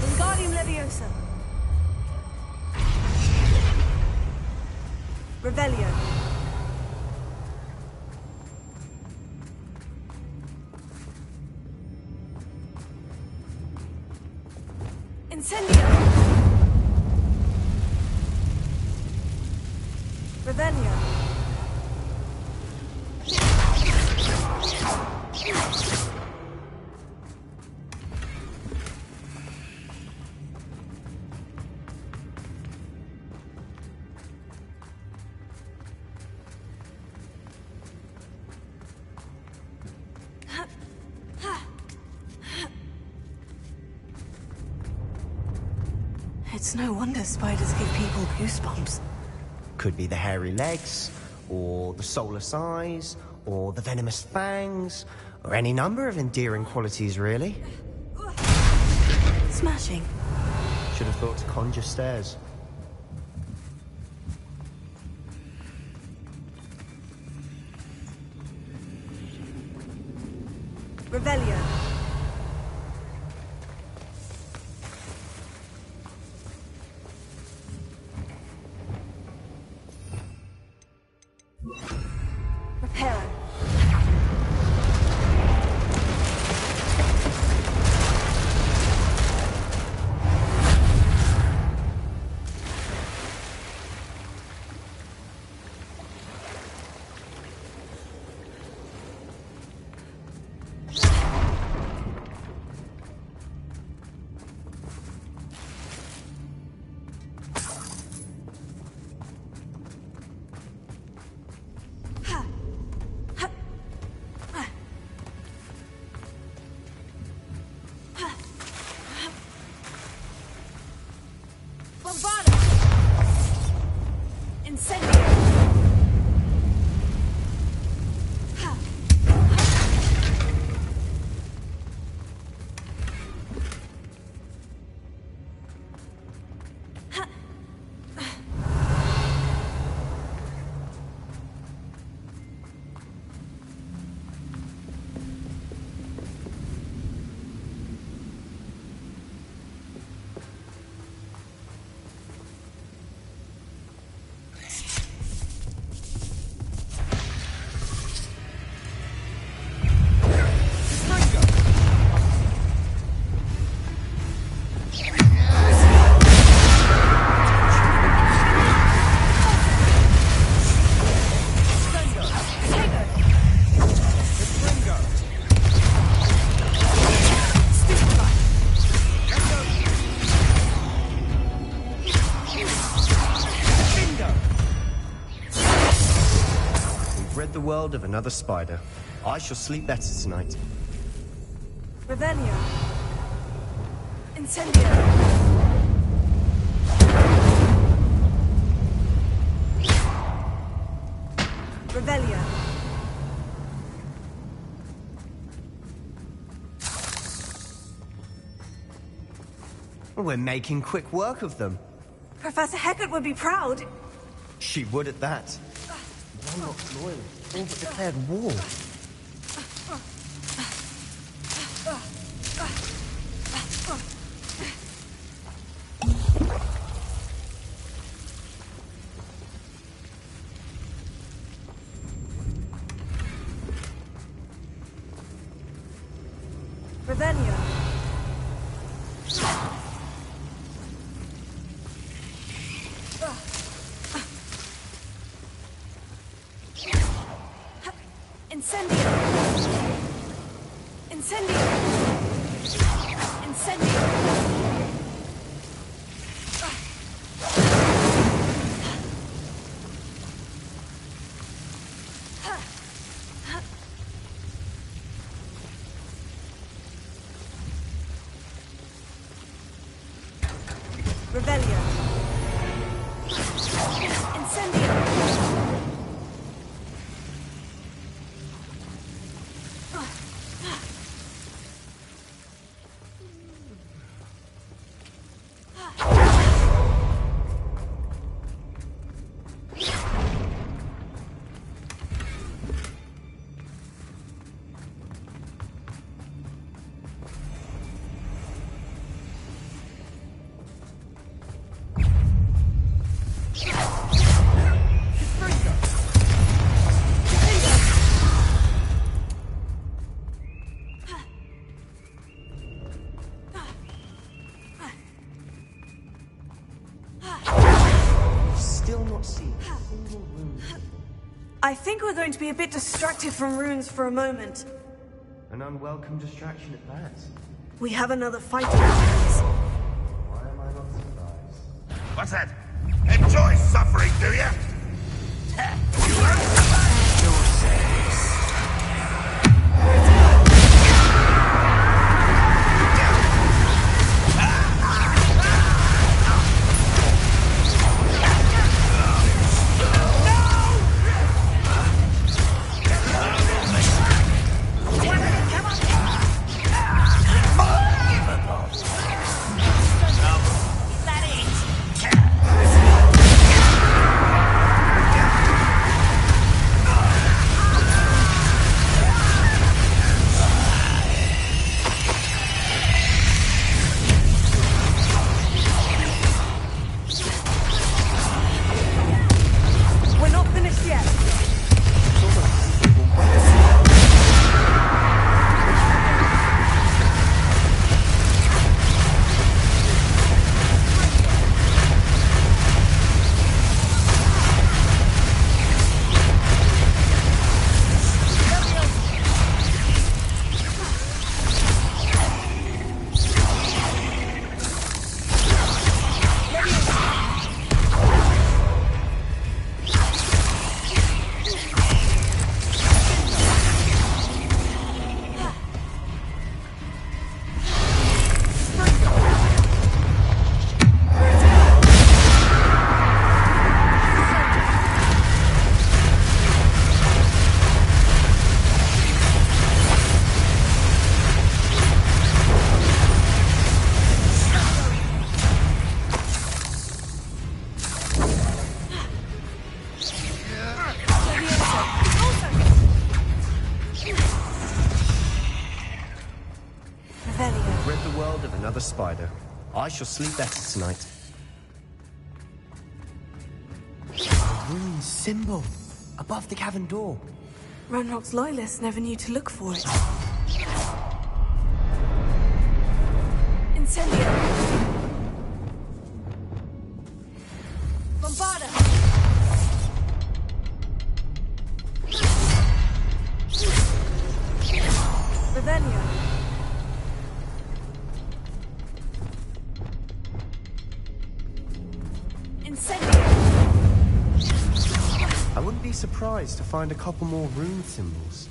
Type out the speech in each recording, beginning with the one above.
Wingardium Leviosa. Revelio. Incendio. Revelio. It's no wonder spiders give people goosebumps. Could be the hairy legs, or the soulless eyes, or the venomous fangs, or any number of endearing qualities, really. Smashing. Should have thought to conjure stairs. Revelio. Reparo. Rid the world of another spider. I shall sleep better tonight. Revelio. Incendio. Revelio. We're making quick work of them. Professor Hecat would be proud. She would at that. One not loyal, all but declared war. Revelio. Incendio. Incendio. Incendio. Revelio. Incendio. we're going to be a bit distracted from runes for a moment. An unwelcome distraction at that. We have another fight to face. Why am I not surprised? What's that? Enjoy suffering, do you? You won't survive yourselves. Another spider. I shall sleep better tonight. A rune symbol above the cavern door. Ranrock's loyalists never knew to look for it. Incendio! Bombarda! Revelio! I wouldn't be surprised to find a couple more rune symbols.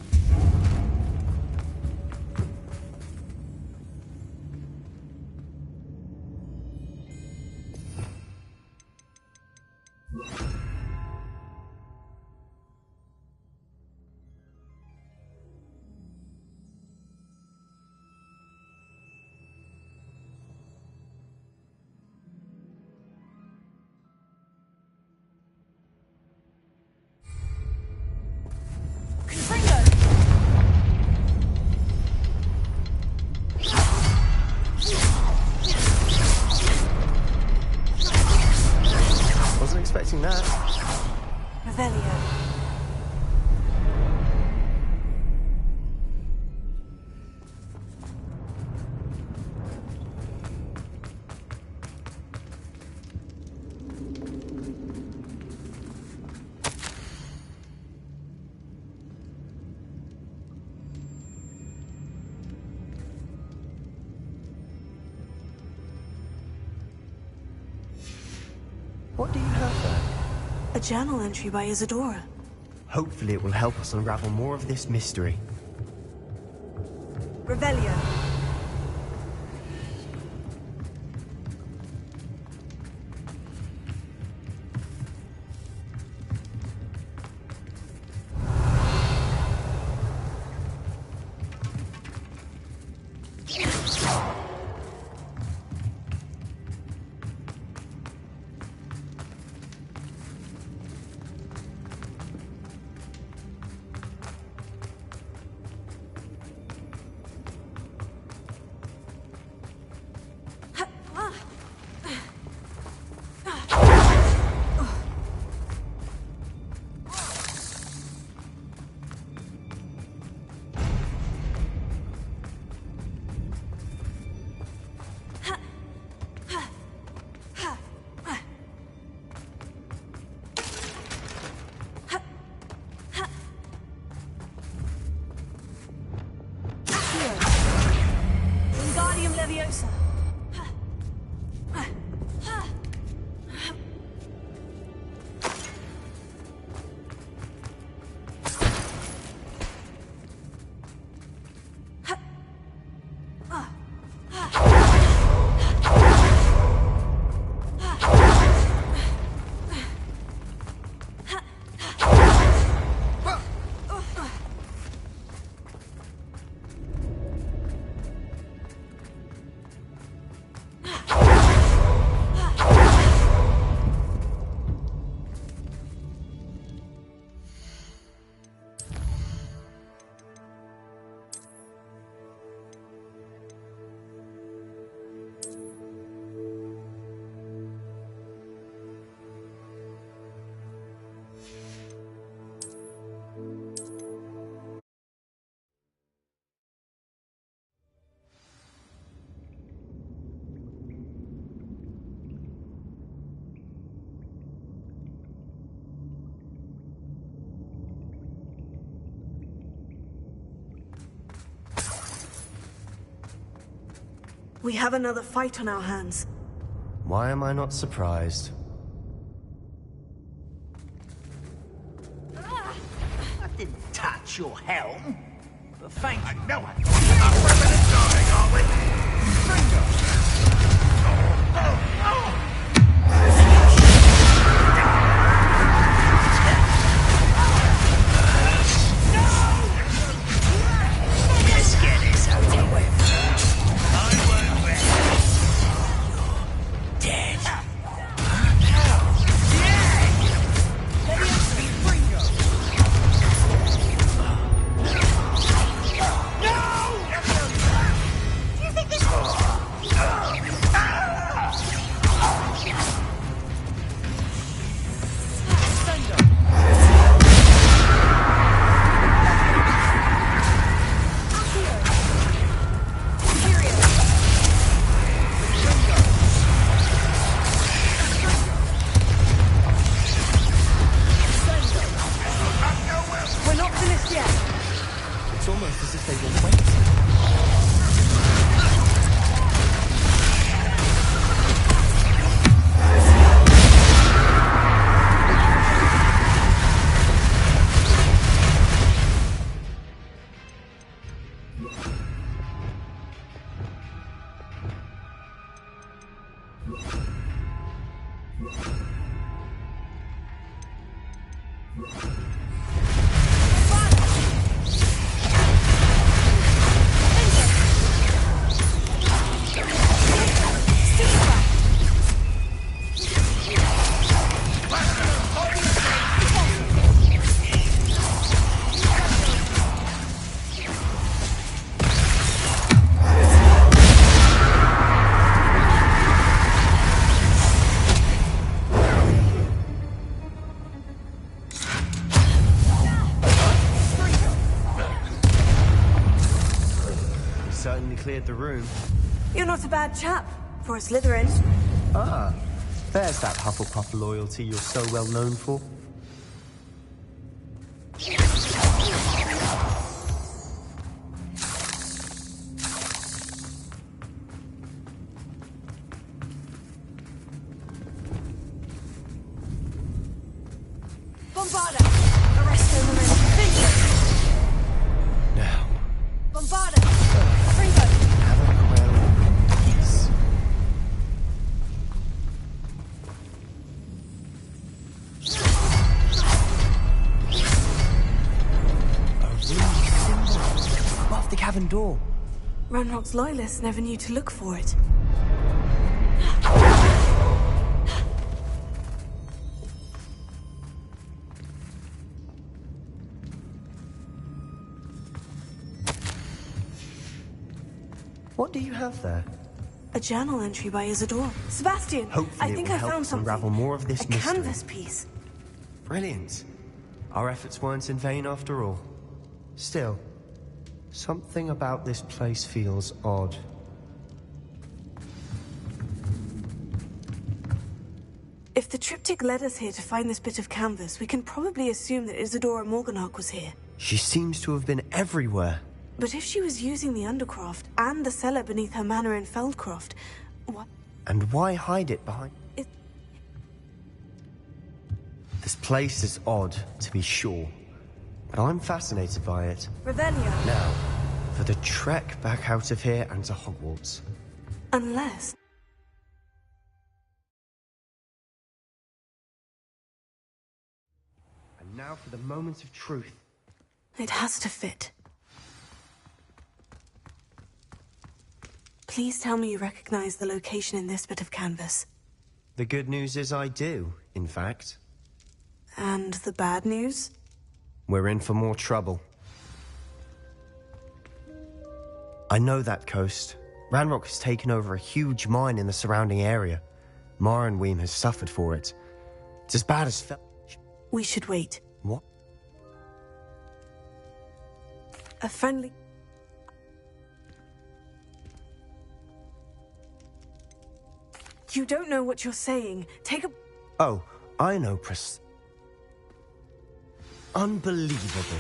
Expecting that. Revelio. What do you have there? A journal entry by Isadora. Hopefully it will help us unravel more of this mystery. Revelio. We have another fight on our hands. Why am I not surprised? I didn't touch your helm, but thank you. No one. Our women are dying, aren't we? Let's get this over with. I won't rest. Dead. We're not finished yet. It's almost as if they were waiting. Certainly cleared the room. You're not a bad chap for a Slytherin. Ah, there's that Hufflepuff loyalty you're so well known for. Bombarda! Arresto momentum. Now, Bombarda! Fringo! have a look around. Peace. A rune symbol above the cavern door. Ranrock's loyalists never knew to look for it. What do you have there? A journal entry by Isidore. Sebastian, Hopefully I think it will I help found us something. unravel more of this a mystery. canvas piece. Brilliant. Our efforts weren't in vain after all. Still, something about this place feels odd. If the triptych led us here to find this bit of canvas, we can probably assume that Isadora Morganach was here. She seems to have been everywhere. But if she was using the Undercroft and the cellar beneath her manor in Feldcroft, what? And why hide it behind? This place is odd, to be sure, but I'm fascinated by it. Revelio. Now, for the trek back out of here and to Hogwarts. Unless... And now for the moment of truth. It has to fit. Please tell me you recognize the location in this bit of canvas. The good news is I do, in fact. And the bad news? We're in for more trouble. I know that coast. Ranrock has taken over a huge mine in the surrounding area. Mornweem has suffered for it. It's as bad as We should wait. What? A friendly... You don't know what you're saying. Take a... Oh, I know Unbelievable.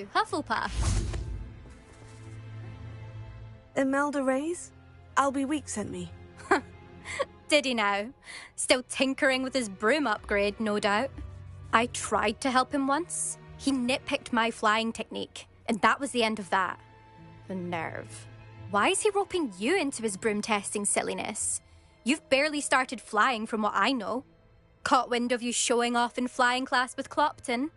you, Hufflepuff? Imelda Reyes? Albie Weeks sent me. Did he now? Still tinkering with his broom upgrade, no doubt. I tried to help him once. He nitpicked my flying technique, and that was the end of that. The nerve. Why is he roping you into his broom testing silliness? You've barely started flying from what I know. Caught wind of you showing off in flying class with Clopton.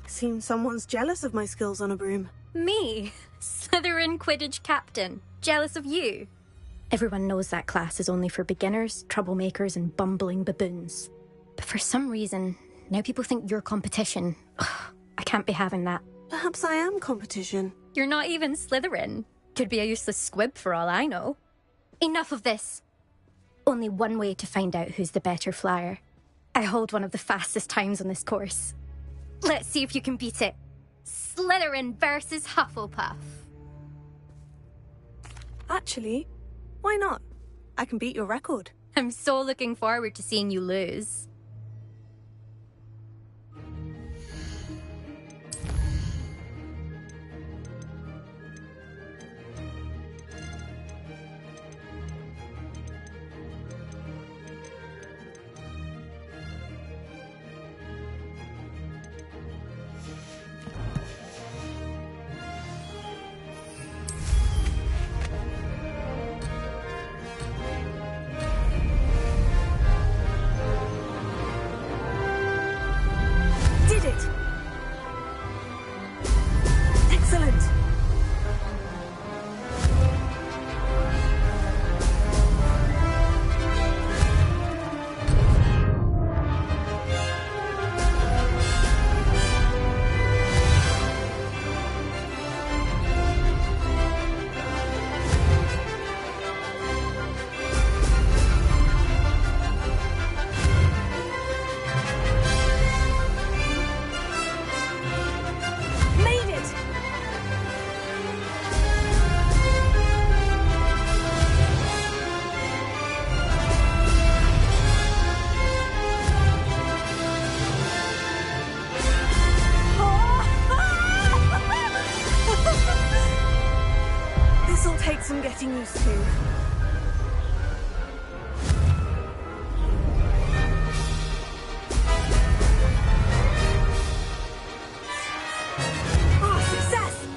Seems someone's jealous of my skills on a broom. Me? Slytherin Quidditch captain. Jealous of you? Everyone knows that class is only for beginners, troublemakers, and bumbling baboons. But for some reason, now people think you're competition. Ugh, I can't be having that. Perhaps I am competition. You're not even Slytherin. Could be a useless squib for all I know. Enough of this. Only one way to find out who's the better flyer. I hold one of the fastest times on this course. Let's see if you can beat it. Slytherin versus Hufflepuff. Actually, why not? I can beat your record. I'm so looking forward to seeing you lose. Excellent! This'll take some getting used to. Oh, success!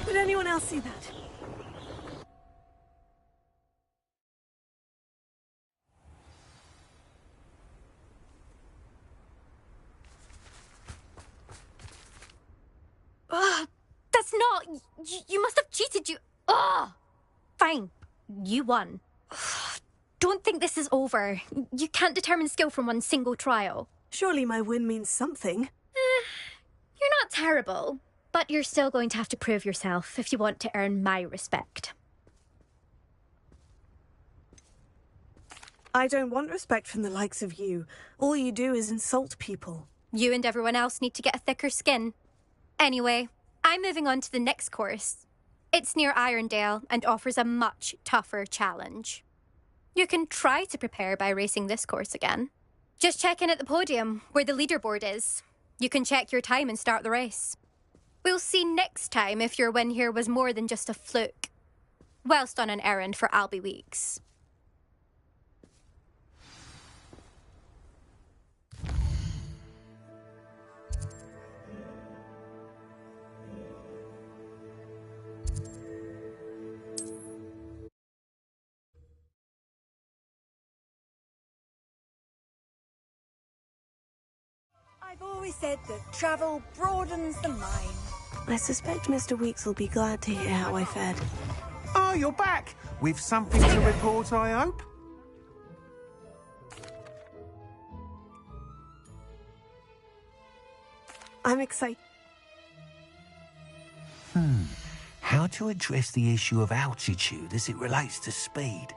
Did anyone else see that? That's not... You must have cheated, you... Ugh! Fine. You won. Don't think this is over. You can't determine skill from one single trial. Surely my win means something. You're not terrible, but you're still going to have to prove yourself if you want to earn my respect. I don't want respect from the likes of you. All you do is insult people. You and everyone else need to get a thicker skin. Anyway, I'm moving on to the next course. It's near Irondale and offers a much tougher challenge. You can try to prepare by racing this course again. Just check in at the podium, where the leaderboard is. You can check your time and start the race. We'll see next time if your win here was more than just a fluke, whilst on an errand for Albie Weeks. I've always always said that travel broadens the mind. I suspect Mr. Weeks will be glad to hear how I fared. Oh, you're back. With something to report, I hope? I'm excited. How to address the issue of altitude as it relates to speed?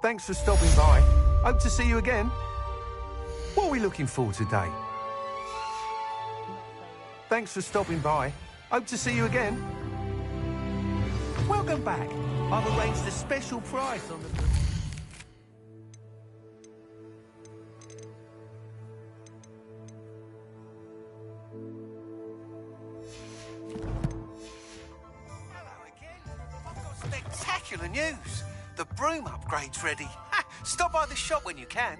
Thanks for stopping by. Hope to see you again. What are we looking for today? Thanks for stopping by. Hope to see you again. Welcome back. I've arranged a special price on the... Hello again. I've got spectacular news. The broom upgrade's ready. Ha! Stop by the shop when you can.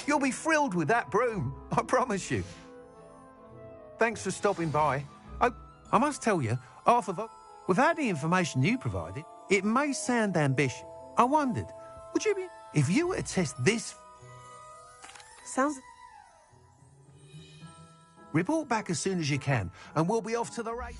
You'll be thrilled with that broom, I promise you. Thanks for stopping by. Oh, I must tell you, without the information you provided, it may sound ambitious. I wondered, would you be... If you were to test this... Sounds... Report back as soon as you can, and we'll be off to the race.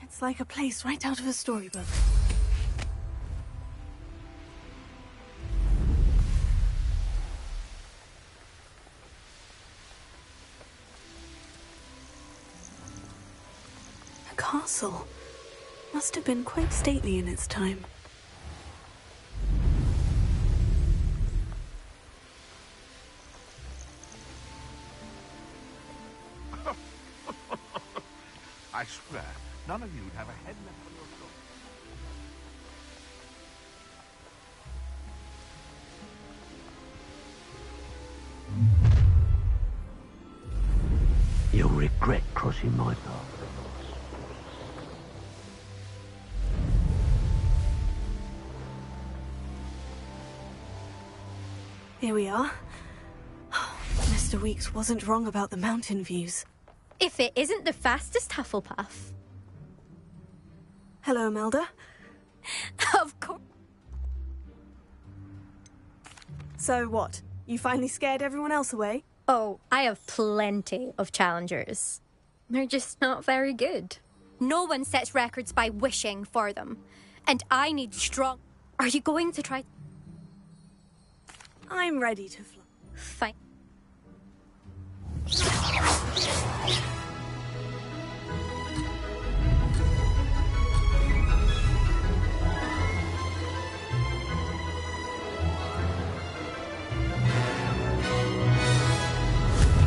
It's like a place right out of a storybook. A castle. Must have been quite stately in its time. I swear, none of you would have a head left on your shoulders. You'll regret crossing my path. Here we are. Mr. Weeks wasn't wrong about the mountain views. If it isn't the fastest Hufflepuff. Hello, Imelda. Of course. So what? You finally scared everyone else away? Oh, I have plenty of challengers. They're just not very good. No one sets records by wishing for them. And I need strong... Are you going to try... I'm ready to fly. Fine.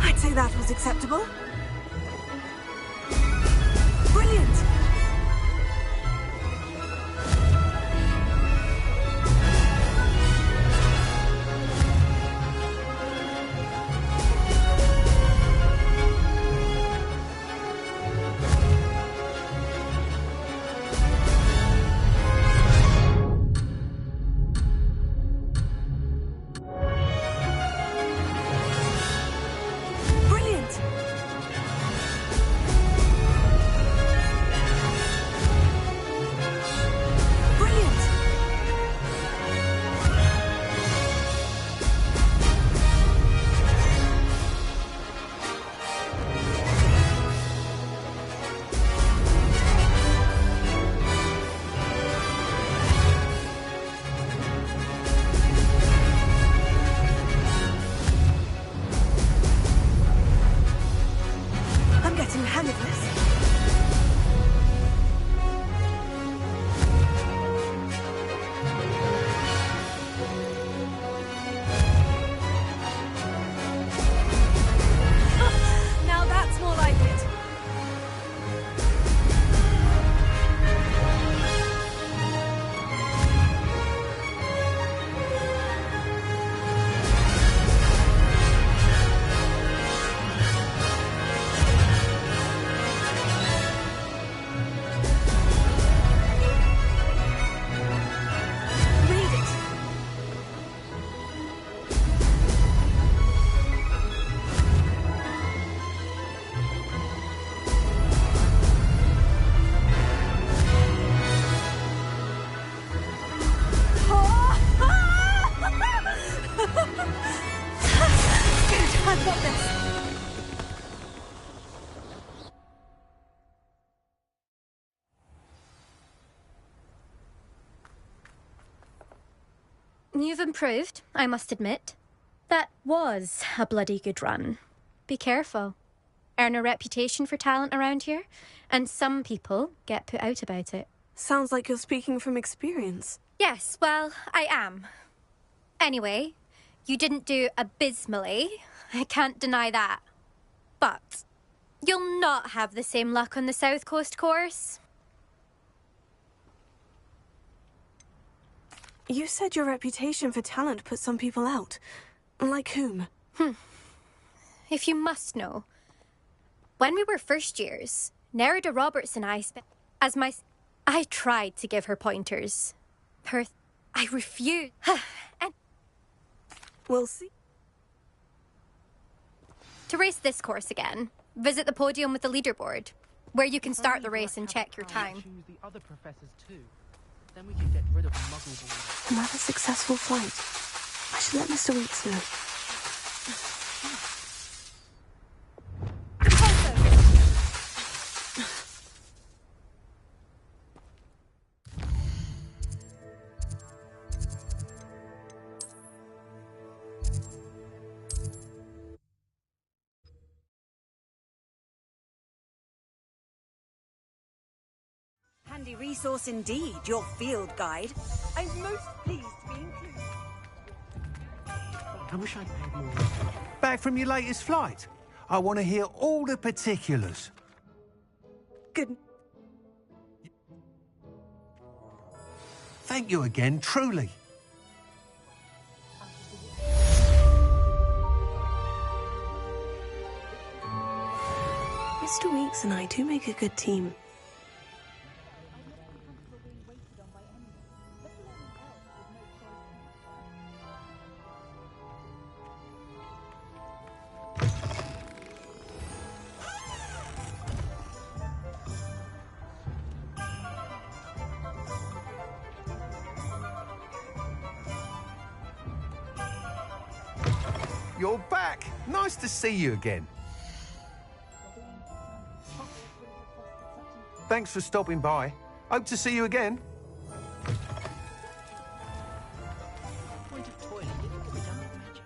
I'd say that was acceptable. Brilliant! You've improved, I must admit. That was a bloody good run. Be careful. Earn a reputation for talent around here, and some people get put out about it. Sounds like you're speaking from experience. Yes, well, I am. Anyway, you didn't do abysmally. I can't deny that. But you'll not have the same luck on the South Coast course. You said your reputation for talent put some people out. Like whom? If you must know, when we were first years, Nerida Roberts and I I tried to give her pointers. I refused. And We'll see. to race this course again, visit the podium with the leaderboard, where you can start the race and check your time. Choose the other professors too. Then we can get rid of Muggle boys. Another successful flight. I should let Mr. Weeks know. Handy resource indeed, your field guide. I'm most pleased to be included. I wish I'd paid more. Back from your latest flight? I want to hear all the particulars. Good. Thank you again, truly. Mr. Weeks and I do make a good team. You're back. Nice to see you again. Thanks for stopping by. Hope to see you again. Point of toilet. It can be done with magic.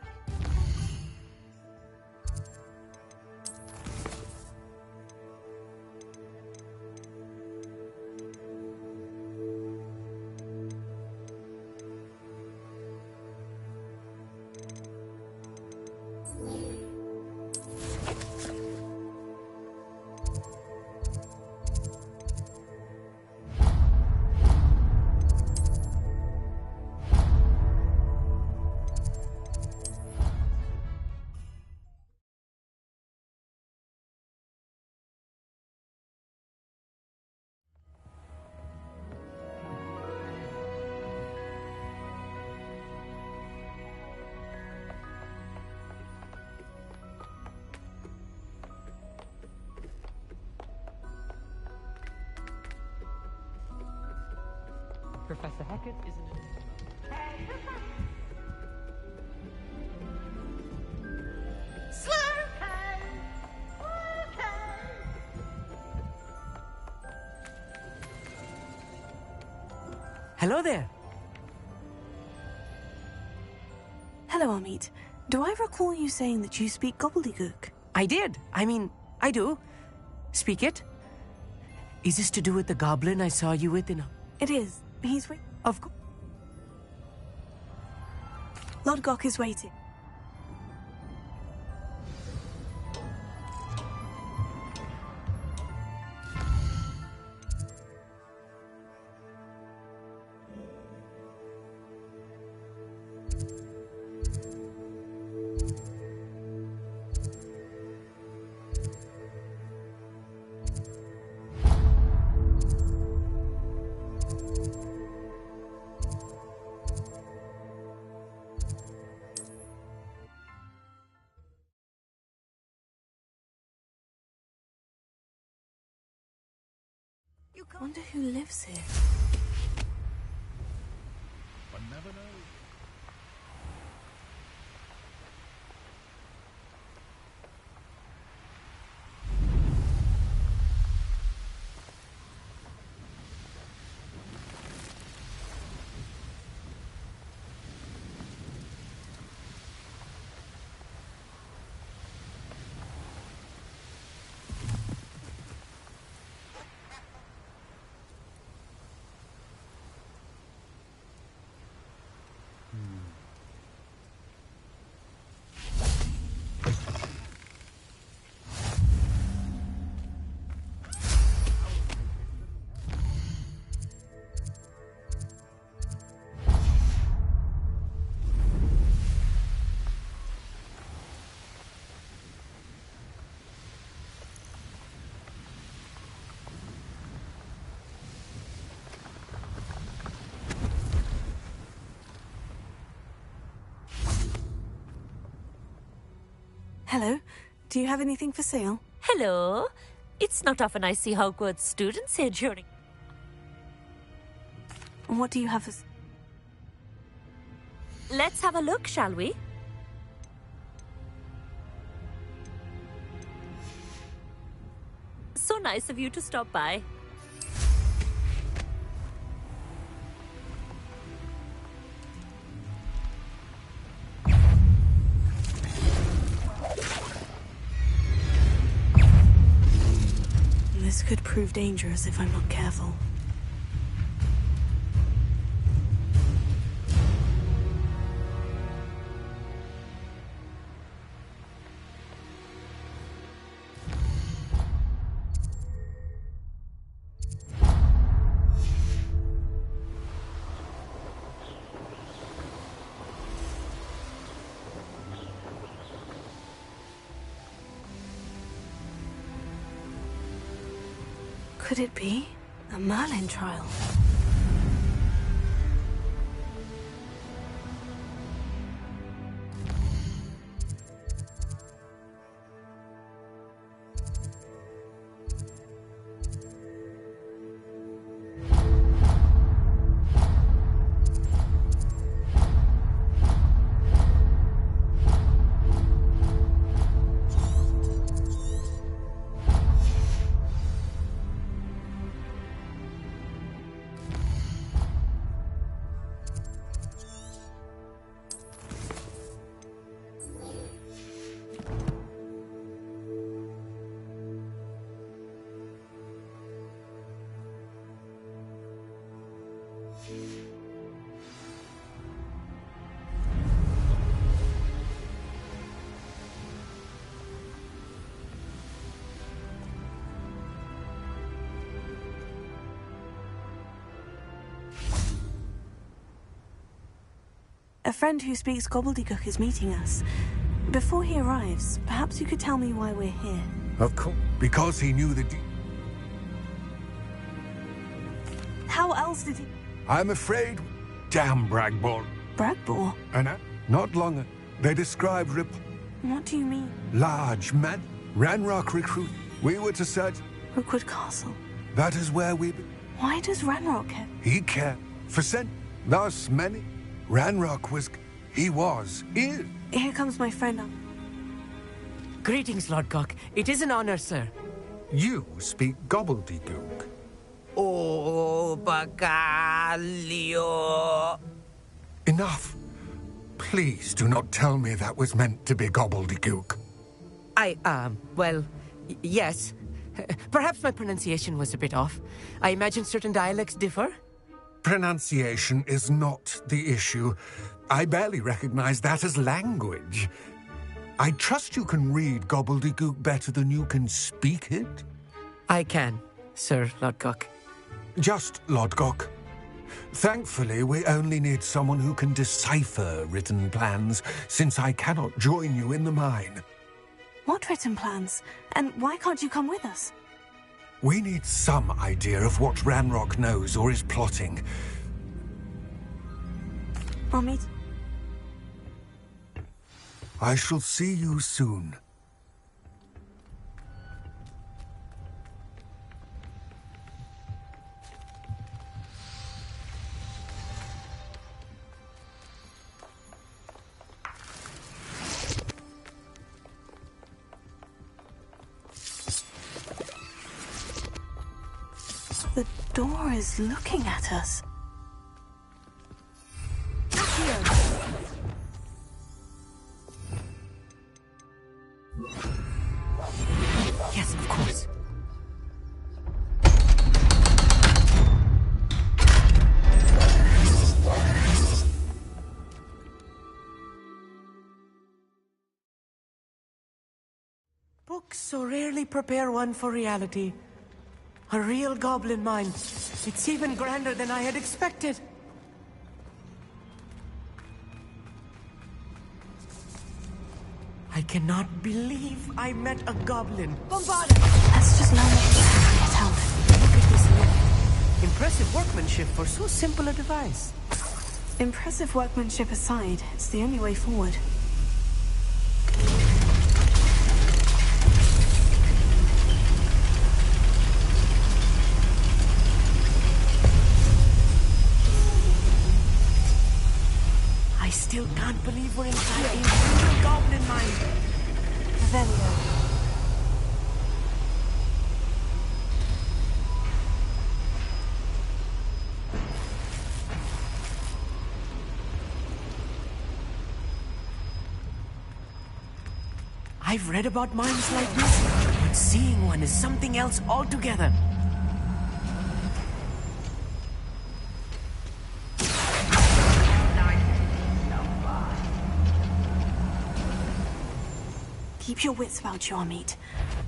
Professor Hackett isn't it? Hello there. Hello, Amit. Do I recall you saying that you speak gobbledygook? I did. I do. Speak it. Is this to do with the goblin I saw you with in... It is. He's Of course. Lodgok is waiting. Wonder who lives here. One never knows. Hello. Do you have anything for sale? Hello. It's not often I see Hogwarts students here during... What do you have for... Let's have a look, shall we? So nice of you to stop by. This could prove dangerous if I'm not careful. Could it be a Merlin trial? A friend who speaks gobbledygook is meeting us. Before he arrives, perhaps you could tell me why we're here. Of course. Because he knew that... How else did he... I'm afraid... Damn Bragball. Bragball? And not long... They described What do you mean? large, mad... Ranrock recruit. We were to search... Rookwood Castle. That is where we... Why does Ranrock care? He cared. For thus many... Ranrock was... He was... Is... Here comes my friend. Greetings, Lord Cock. It is an honor, sir. You speak gobbledygook. Oh, Bacalio. Enough. Please do not tell me that was meant to be gobbledygook. Well, yes. Perhaps my pronunciation was a bit off. I imagine certain dialects differ. Pronunciation is not the issue. I barely recognize that as language. I trust you can read gobbledygook better than you can speak it? I can, Sir Lodgok. Just Lodgok. Thankfully, we only need someone who can decipher written plans, since I cannot join you in the mine. What written plans? And why can't you come with us? We need some idea of what Ranrock knows or is plotting. I'll meet... I shall see you soon. The door is looking at us. Yes, of course. Books so rarely prepare one for reality. A real goblin mine. It's even grander than I had expected. I cannot believe I met a goblin. Bombard! Let's just learn what we can and get out. Look at this look. Impressive workmanship for so simple a device. Impressive workmanship aside, it's the only way forward. still can't believe we're inside a real goblin mine. Revelio. I've read about mines like this, but seeing one is something else altogether. Keep your wits about you, Amit.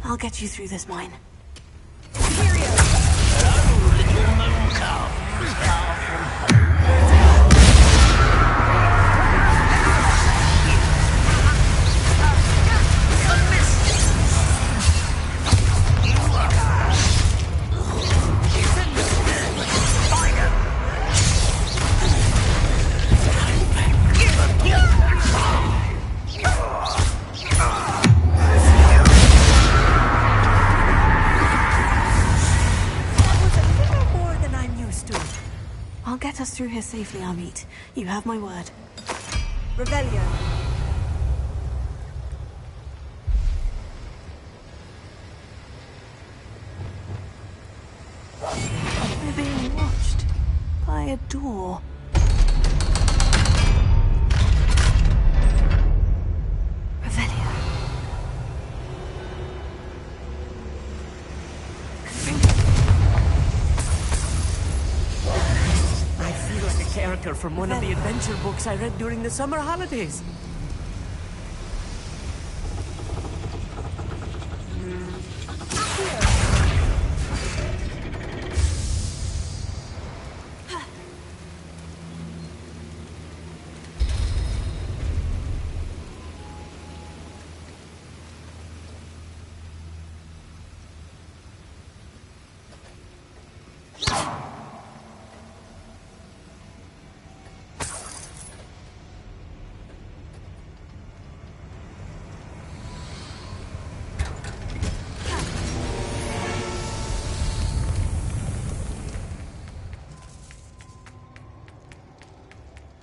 I'll get you through this mine. I'll get us through here safely, Amit. You have my word. Revelio. We're being watched by a door. Revelio. I feel like a character from one of the adventure books I read during the summer holidays.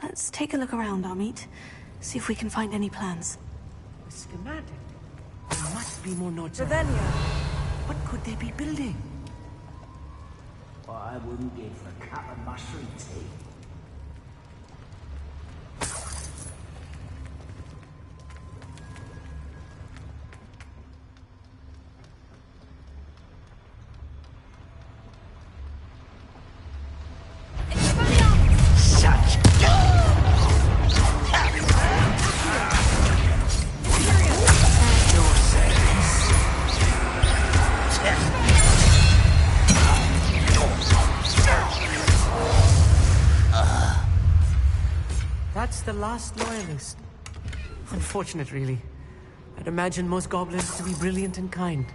Let's take a look around, Amit. See if we can find any plans. A schematic? There must be more notes. Revelio. What could they be building? What I wouldn't give for a cup of mushroom tea. That's the last loyalist. Unfortunate, really. I'd imagine most goblins to be brilliant and kind.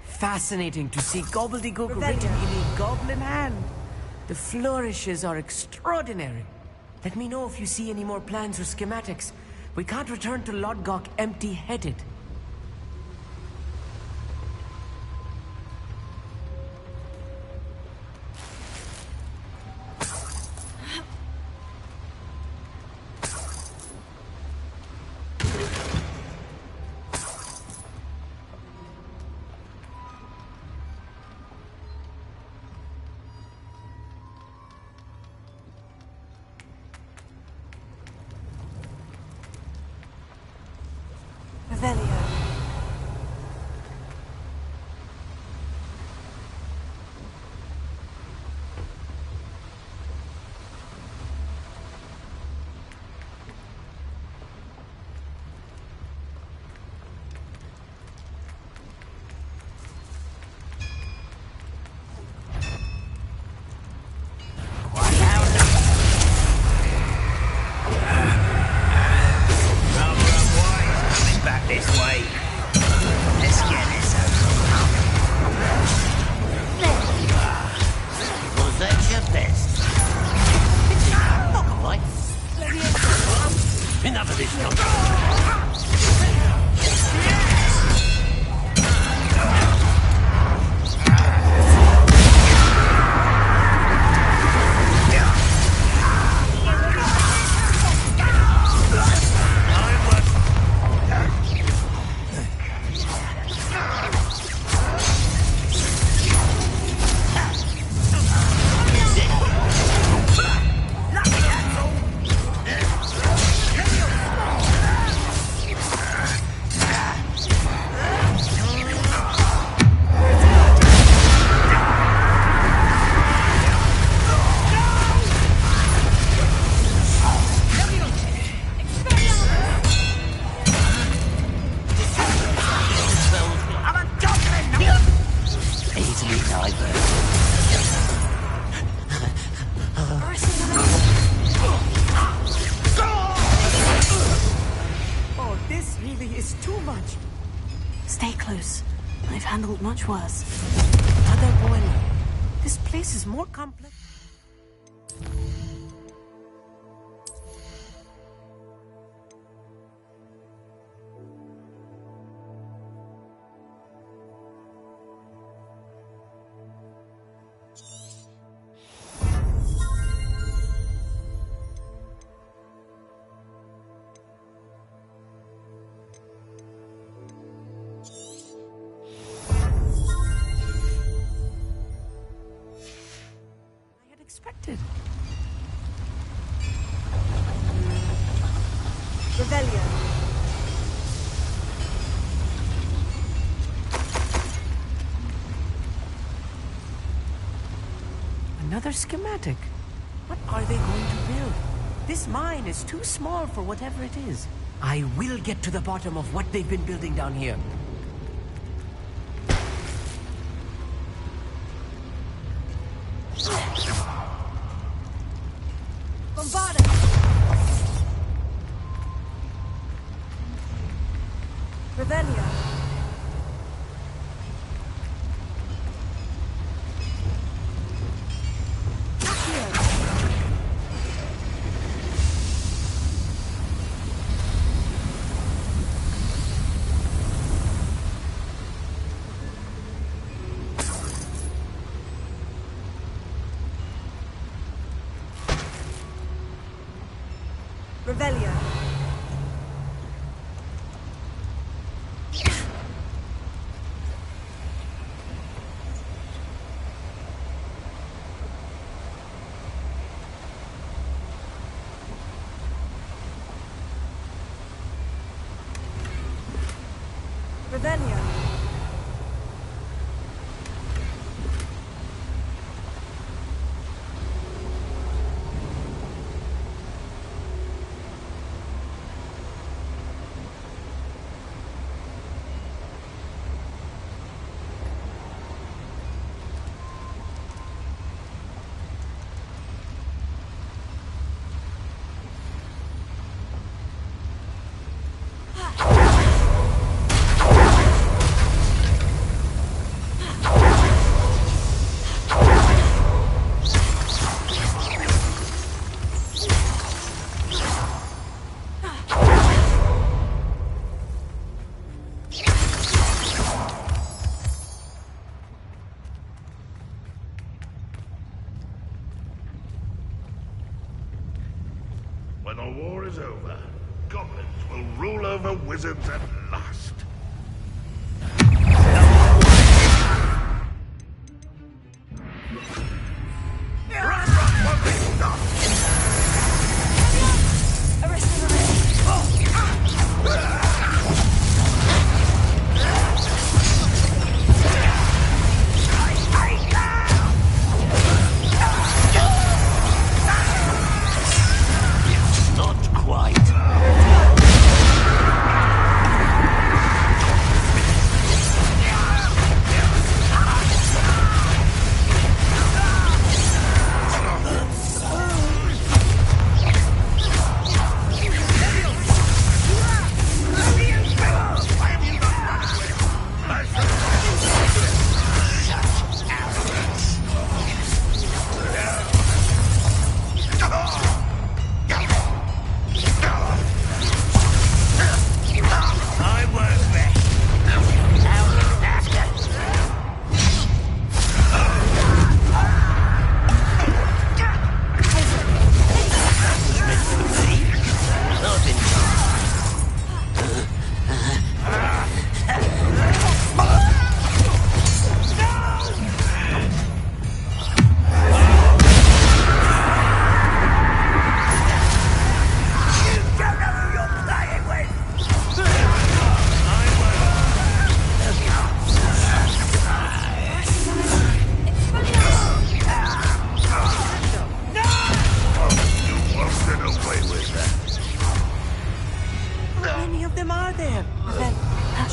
Fascinating to see gobbledygook written in a goblin hand. The flourishes are extraordinary. Let me know if you see any more plans or schematics. We can't return to Lodgok empty-headed. Revelio. This way. Let's get this over. There you are. Was that your best? Not quite. Enough of this nonsense. handled much worse. Another boiler. This place is more complex. Expected. Revelio. Another schematic. What are they going to build? This mine is too small for whatever it is. I will get to the bottom of what they've been building down here. Revelio. Revelio. Revelio. When the war is over, goblins will rule over wizards at last.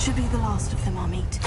Should be the last of them I'll meet.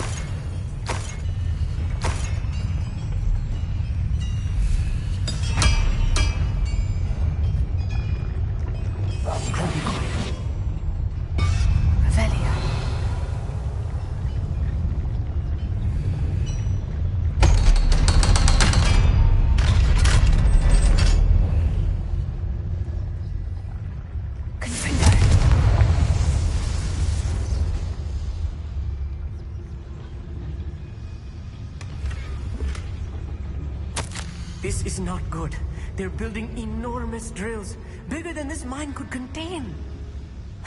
is not good. They're building enormous drills, bigger than this mine could contain.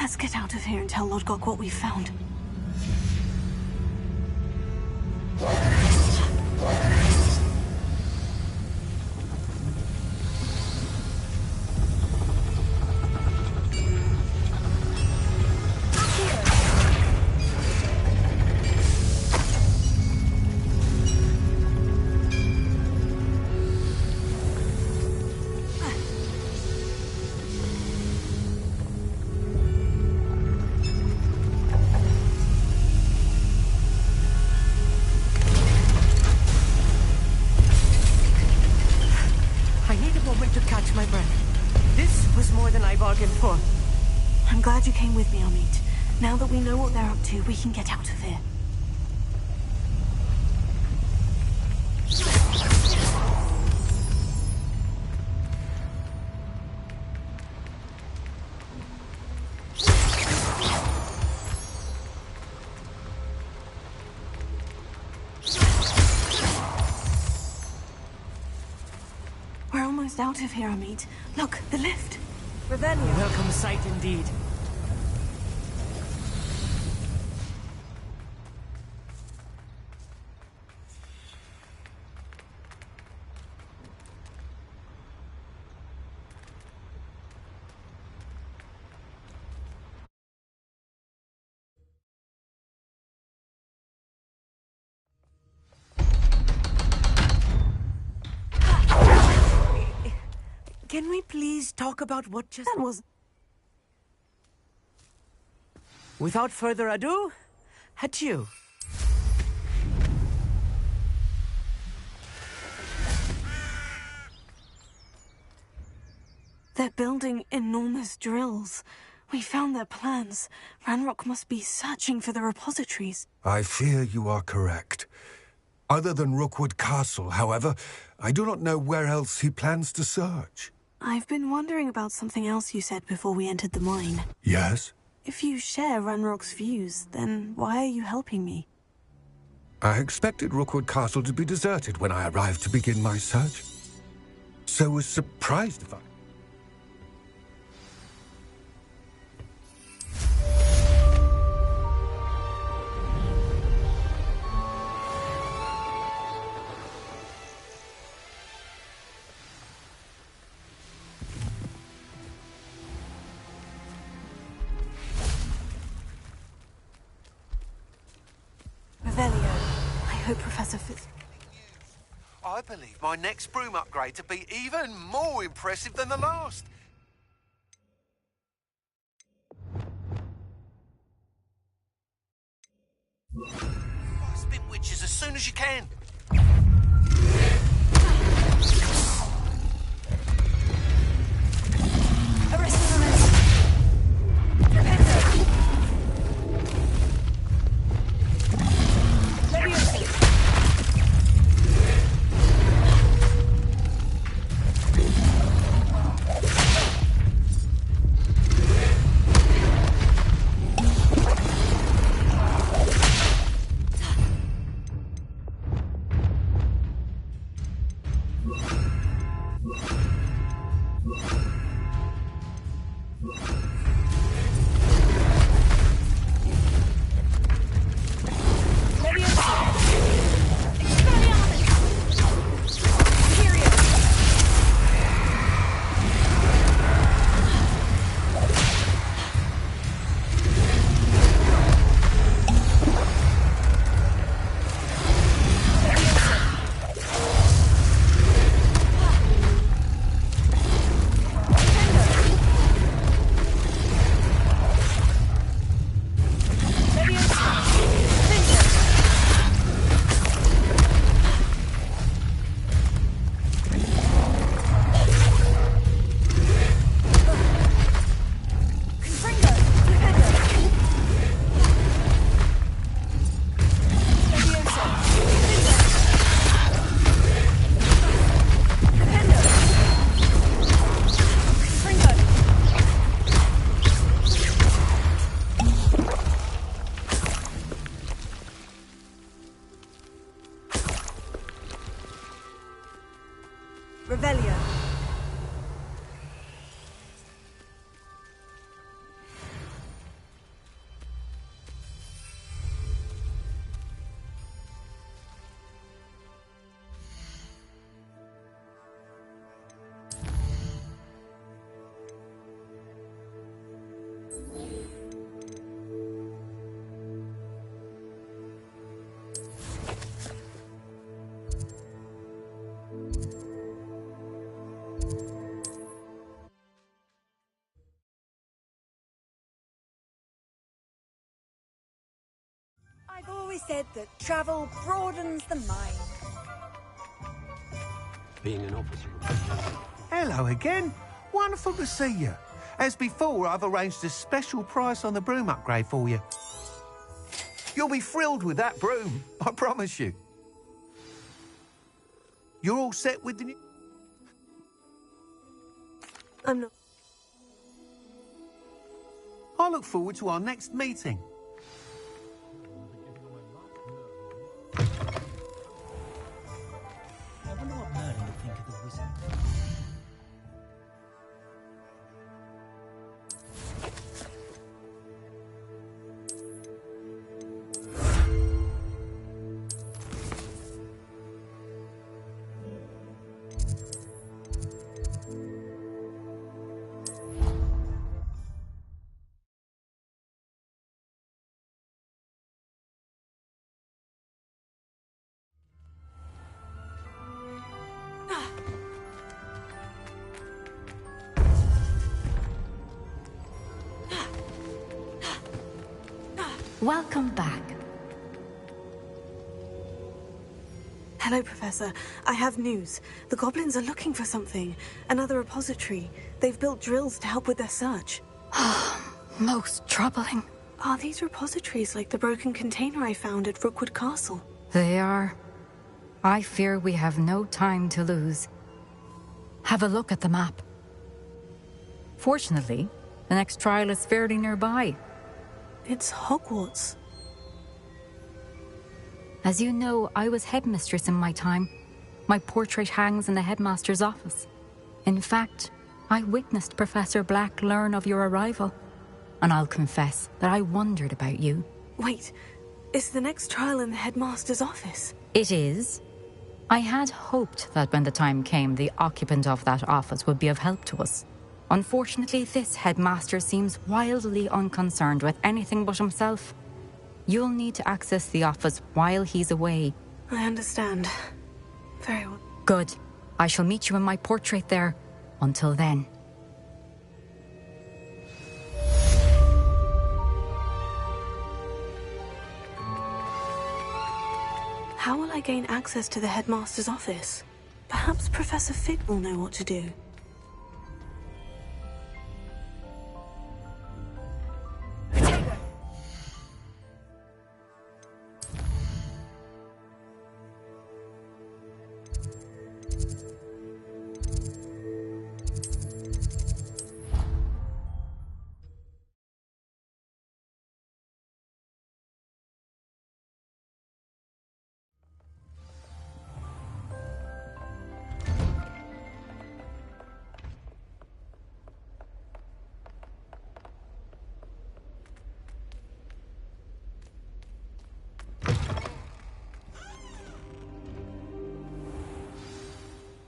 Let's get out of here and tell Lodgok what we found. I'm glad you came with me, Amit. Now that we know what they're up to, we can get out of here. We're almost out of here, Amit. Look, the lift. Revelio. Welcome sight indeed. Can we please talk about what just... That was... Without further ado, adieu. They're building enormous drills. We found their plans. Ranrock must be searching for the repositories. I fear you are correct. Other than Rookwood Castle, however, I do not know where else he plans to search. I've been wondering about something else you said before we entered the mine. Yes? If you share Ranrock's views, then why are you helping me? I expected Rookwood Castle to be deserted when I arrived to begin my search. So was surprised if I... I hope Professor Fitz... I believe my next broom upgrade to be even more impressive than the last. Spin witches as soon as you can. always said that travel broadens the mind. Being an officer. Hello again. Wonderful to see you. As before, I've arranged a special price on the broom upgrade for you. You'll be thrilled with that broom, I promise you. You're all set with the new... I'm not. I look forward to our next meeting. I wonder what Merlin would think of the wizard. Welcome back. Hello, Professor. I have news. The goblins are looking for something. Another repository. They've built drills to help with their search. Most troubling. Are these repositories like the broken container I found at Rookwood Castle? They are. I fear we have no time to lose. Have a look at the map. Fortunately, the next trial is fairly nearby. It's Hogwarts. As you know, I was headmistress in my time. My portrait hangs in the headmaster's office. In fact, I witnessed Professor Black learn of your arrival. And I'll confess that I wondered about you. Wait, is the next trial in the headmaster's office? It is. I had hoped that when the time came, the occupant of that office would be of help to us. Unfortunately, this headmaster seems wildly unconcerned with anything but himself. You'll need to access the office while he's away. I understand. Very well. Good. I shall meet you in my portrait there. Until then. How will I gain access to the headmaster's office? Perhaps Professor Fig will know what to do.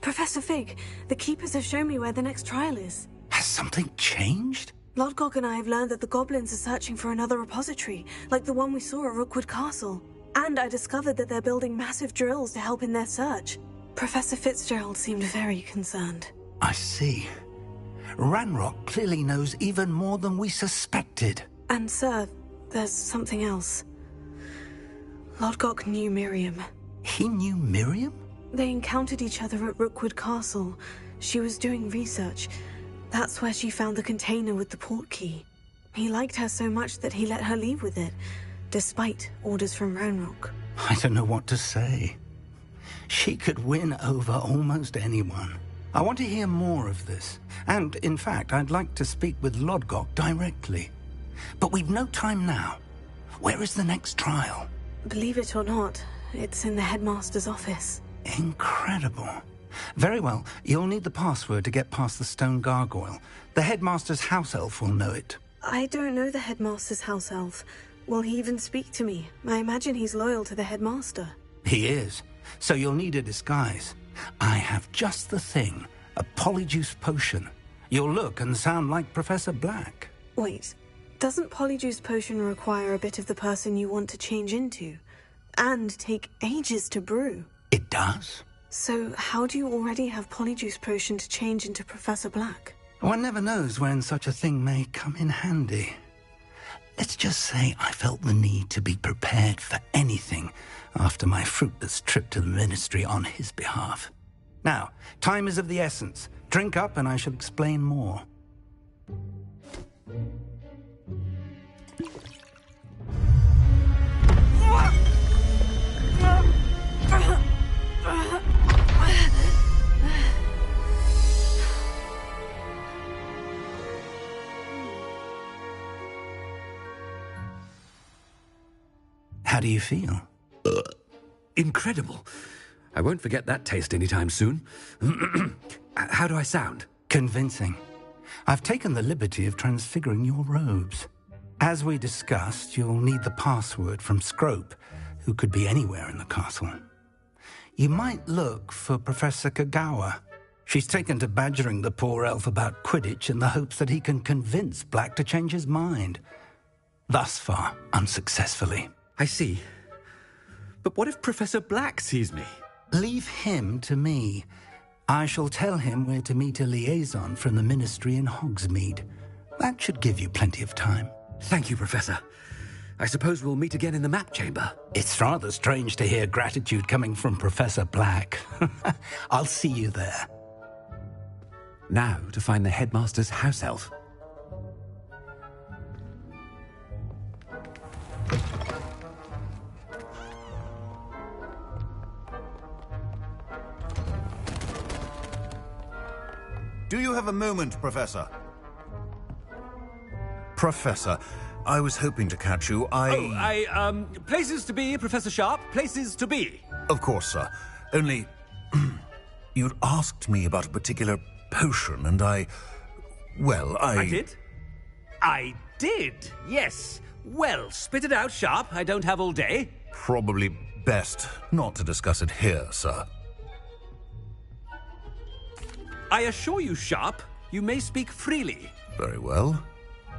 Professor Fig, the Keepers have shown me where the next trial is. Has something changed? Lodgok and I have learned that the goblins are searching for another repository, like the one we saw at Rookwood Castle. And I discovered that they're building massive drills to help in their search. Professor Fitzgerald seemed very concerned. I see. Ranrock clearly knows even more than we suspected. And sir, there's something else. Lodgok knew Miriam. He knew Miriam? They encountered each other at Rookwood Castle. She was doing research. That's where she found the container with the port key. He liked her so much that he let her leave with it, despite orders from Ranrock. I don't know what to say. She could win over almost anyone. I want to hear more of this. And, in fact, I'd like to speak with Lodgok directly. But we've no time now. Where is the next trial? Believe it or not, it's in the headmaster's office. Incredible. Very well, you'll need the password to get past the stone gargoyle. The headmaster's house elf will know it. I don't know the headmaster's house elf. Will he even speak to me? I imagine he's loyal to the headmaster. He is. So you'll need a disguise. I have just the thing. A polyjuice potion. You'll look and sound like Professor Black. Wait, doesn't polyjuice potion require a bit of the person you want to change into? And take ages to brew? It does. So how do you already have polyjuice potion to change into Professor Black? One never knows when such a thing may come in handy. Let's just say I felt the need to be prepared for anything after my fruitless trip to the ministry on his behalf. Now, time is of the essence. Drink up and I shall explain more. How do you feel? Incredible. I won't forget that taste anytime soon. How do I sound? Convincing. I've taken the liberty of transfiguring your robes. As we discussed, you'll need the password from Scrope, who could be anywhere in the castle. You might look for Professor Kagawa. She's taken to badgering the poor elf about Quidditch in the hopes that he can convince Black to change his mind. Thus far, unsuccessfully. I see. But what if Professor Black sees me? Leave him to me. I shall tell him where to meet a liaison from the ministry in Hogsmeade. That should give you plenty of time. Thank you, Professor. I suppose we'll meet again in the map chamber. It's rather strange to hear gratitude coming from Professor Black. I'll see you there. Now to find the headmaster's house elf. Do you have a moment, Professor? Professor, I was hoping to catch you. Places to be, Professor Sharp. Places to be. Of course, sir. Only, you'd asked me about a particular potion, and I did? I did, yes. Well, spit it out, Sharp. I don't have all day. Probably best not to discuss it here, sir. I assure you, Sharp, you may speak freely. Very well.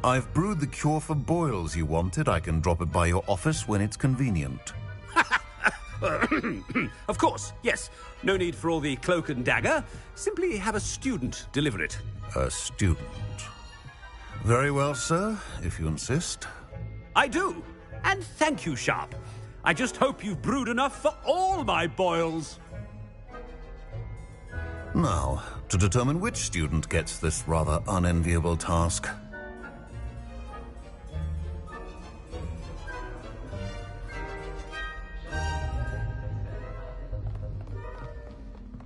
I've brewed the cure for boils you wanted. I can drop it by your office when it's convenient. Of course, yes. No need for all the cloak and dagger. Simply have a student deliver it. A student? Very well, sir, if you insist. I do. And thank you, Sharp. I just hope you've brewed enough for all my boils. Now, to determine which student gets this rather unenviable task.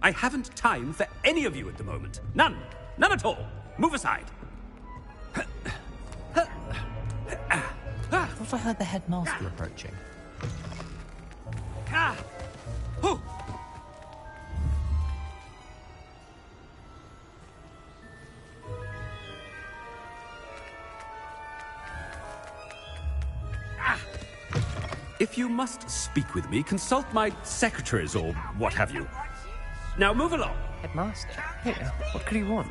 I haven't time for any of you at the moment. None. None at all. Move aside. I thought I heard the headmaster approaching. If you must speak with me, consult my secretaries or what have you. Now move along. Headmaster? Here, what could he want?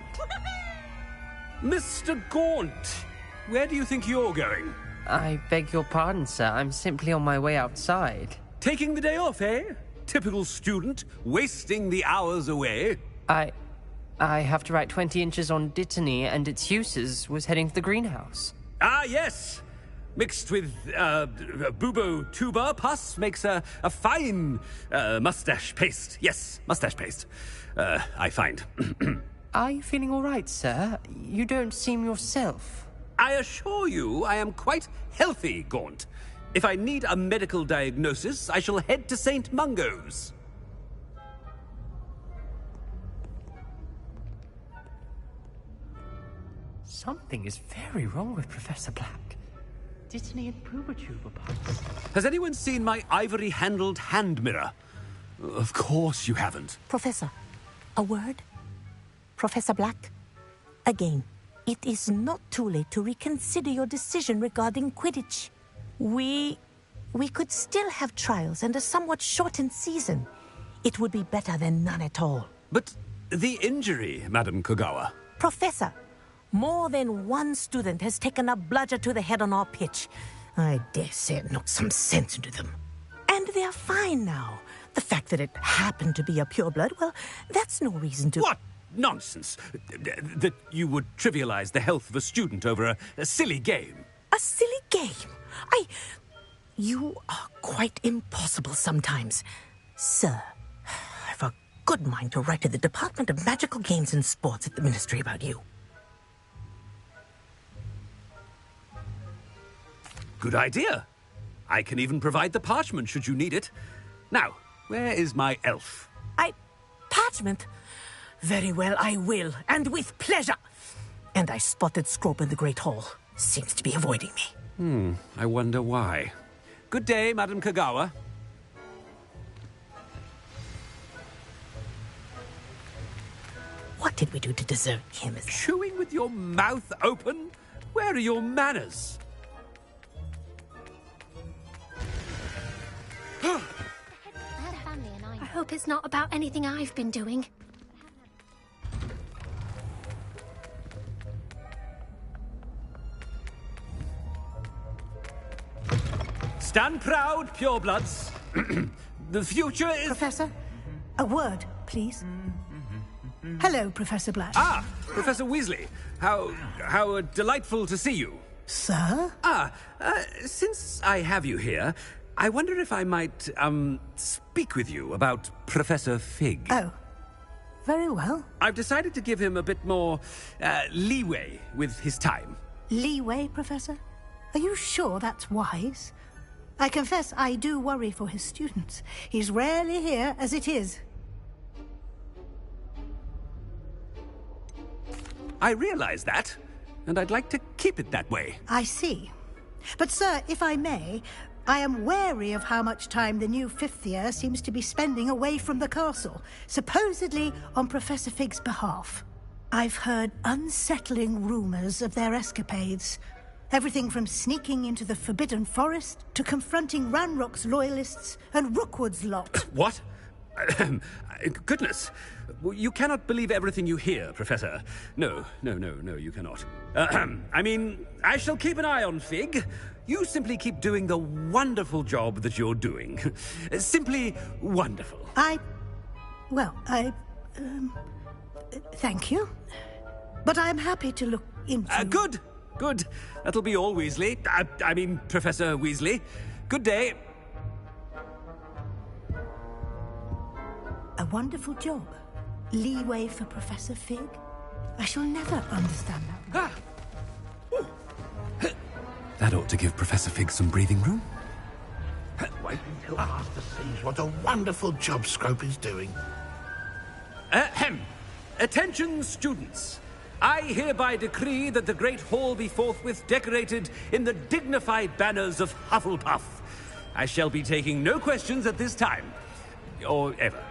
Mr. Gaunt, where do you think you're going? I beg your pardon, sir. I'm simply on my way outside. Taking the day off, eh? Typical student, wasting the hours away. I have to write 20 inches on Dittany and its uses. Was heading to the greenhouse. Ah, yes. Mixed with bubo tuber pus makes a fine mustache paste. Yes, mustache paste. I find. Are you feeling all right, sir? You don't seem yourself. I assure you I am quite healthy, Gaunt. If I need a medical diagnosis, I shall head to St. Mungo's. Something is very wrong with Professor Black. Dittany and Pubertuber parts. Has anyone seen my ivory-handled hand mirror? Of course you haven't. Professor, a word? Professor Black, again, it is not too late to reconsider your decision regarding Quidditch. We could still have trials and a somewhat shortened season. It would be better than none at all. But the injury, Madam Kagawa. Professor, more than one student has taken a bludger to the head on our pitch. I dare say it knocked some sense into them. And they're fine now. The fact that it happened to be a pureblood, well, that's no reason to... What nonsense! That you would trivialize the health of a student over a silly game. A silly shame. You are quite impossible sometimes. Sir, I've a good mind to write to the Department of Magical Games and Sports at the Ministry about you. Good idea. I can even provide the parchment should you need it. Now, where is my elf? Parchment? Very well, I will, and with pleasure. And I spotted Scrope in the Great Hall. Seems to be avoiding me. I wonder why. Good day, Madam Kagawa. What did we do to deserve him as... Chewing with your mouth open? Where are your manners? I hope it's not about anything I've been doing. Stand proud, purebloods. The future is... Professor, a word, please. Hello, Professor Black. Ah, Professor Weasley. How delightful to see you. Sir? Since I have you here, I wonder if I might, speak with you about Professor Fig. Oh, very well. I've decided to give him a bit more, leeway with his time. Leeway, Professor? Are you sure that's wise? I confess I do worry for his students. He's rarely here as it is. I realize that, and I'd like to keep it that way. I see. But, sir, if I may, I am wary of how much time the new fifth year seems to be spending away from the castle, supposedly on Professor Fig's behalf. I've heard unsettling rumors of their escapades. Everything from sneaking into the Forbidden Forest to confronting Ranrock's loyalists and Rookwood's lot. What? Goodness. You cannot believe everything you hear, Professor. No, you cannot. I mean, I shall keep an eye on Fig. You simply keep doing the wonderful job that you're doing. Simply wonderful. Thank you. But I'm happy to look into... Good. That'll be all, Weasley. I mean, Professor Weasley. Good day. A wonderful job. Leeway for Professor Fig? I shall never understand that. That ought to give Professor Fig some breathing room. Wait until Master sees what a wonderful job Scrope is doing. Attention, students. I hereby decree that the Great Hall be forthwith decorated in the dignified banners of Hufflepuff. I shall be taking no questions at this time. Or ever.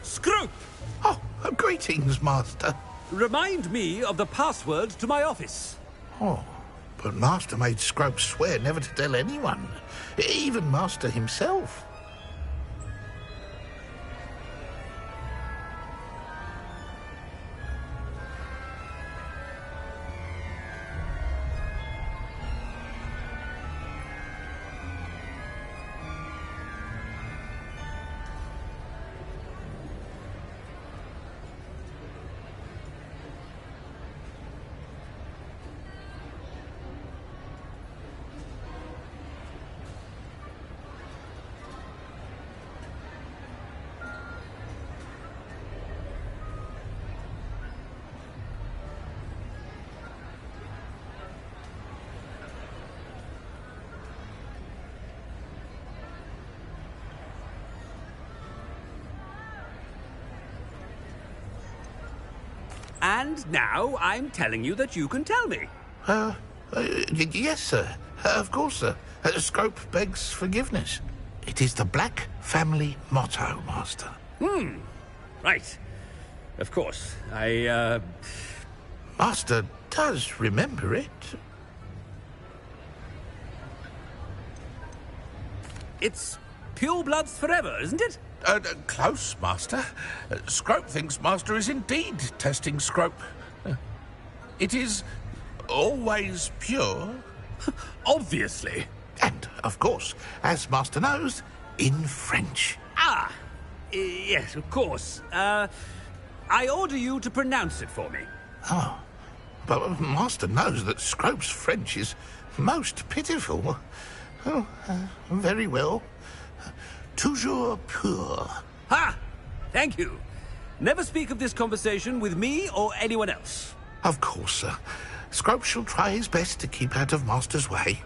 Scrope! Oh, greetings, Master. Remind me of the password to my office. Oh, but Master made Scrope swear never to tell anyone, even Master himself. And now I'm telling you that you can tell me. Yes, sir. Of course, sir. Scrope begs forgiveness. It is the Black family motto, Master. Right. Of course. Master does remember it. It's pure bloods forever, isn't it? Close, Master. Scrope thinks Master is indeed testing Scrope. It is always pure. Obviously. And, of course, as Master knows, in French. Yes, of course. I order you to pronounce it for me. Oh, but Master knows that Scrope's French is most pitiful. Oh, very well. Toujours pur. Ha! Thank you. Never speak of this conversation with me or anyone else. Of course, sir. Scrope shall try his best to keep out of Master's way.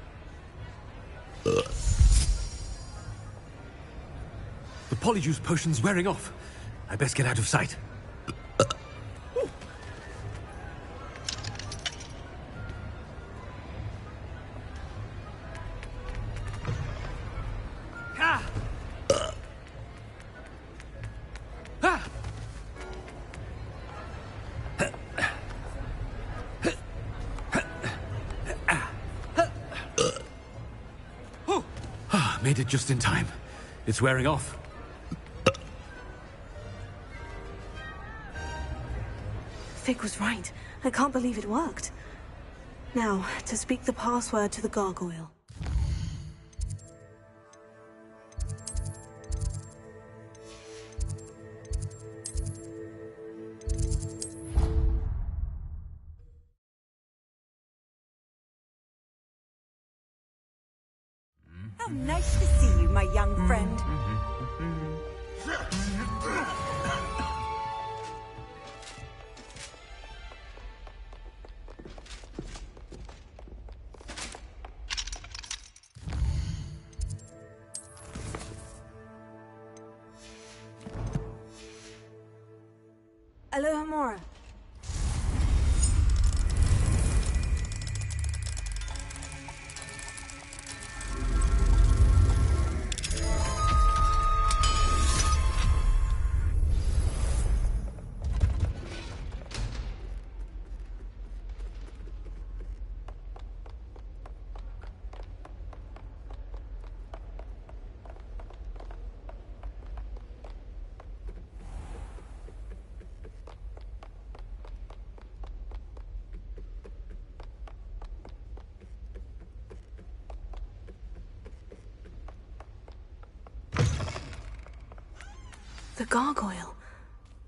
The polyjuice potion's wearing off. I best get out of sight. Made it just in time. It's wearing off. Fig was right. I can't believe it worked. Now, to speak the password to the gargoyle. How nice to see you, my young friend. Aloha Mora. The gargoyle.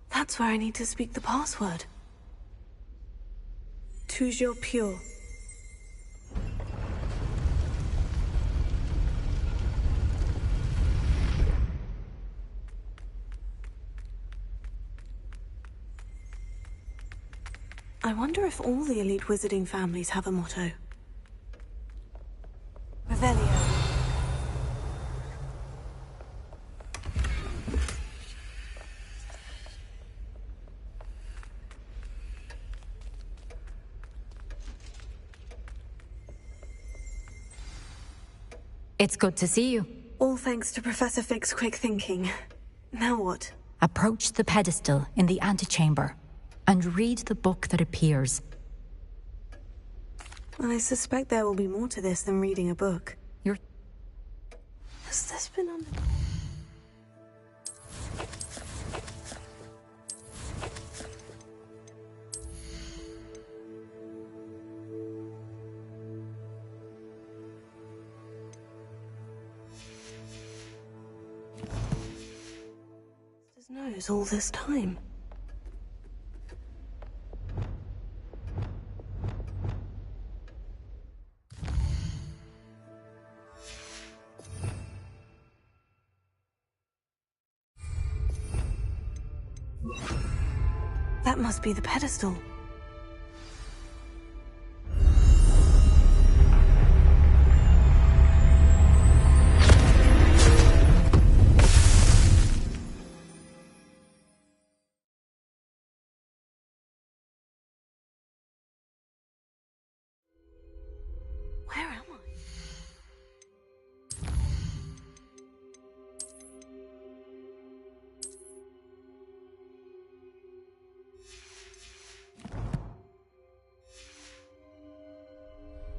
That's where I need to speak the password. Toujours pure. I wonder if all the elite wizarding families have a motto. Revelio. It's good to see you. All thanks to Professor Fig's quick thinking. Now what? Approach the pedestal in the antechamber and read the book that appears. I suspect there will be more to this than reading a book. Has this been under... His nose all this time. That must be the pedestal.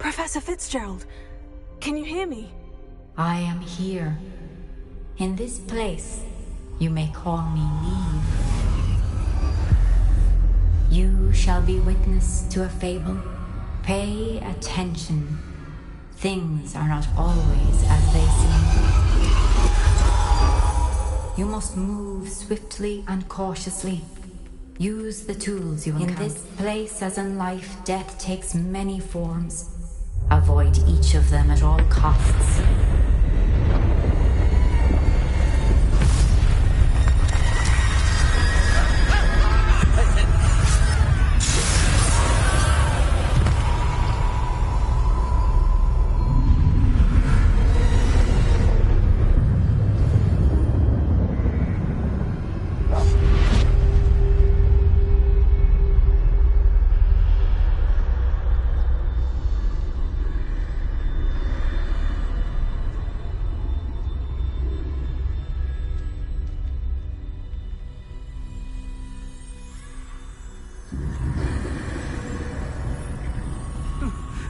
Professor Fitzgerald, can you hear me? I am here. In this place, you may call me Neve. You shall be witness to a fable. Pay attention. Things are not always as they seem. You must move swiftly and cautiously. Use the tools you encounter. In this place, as in life, death takes many forms. Avoid each of them at all costs.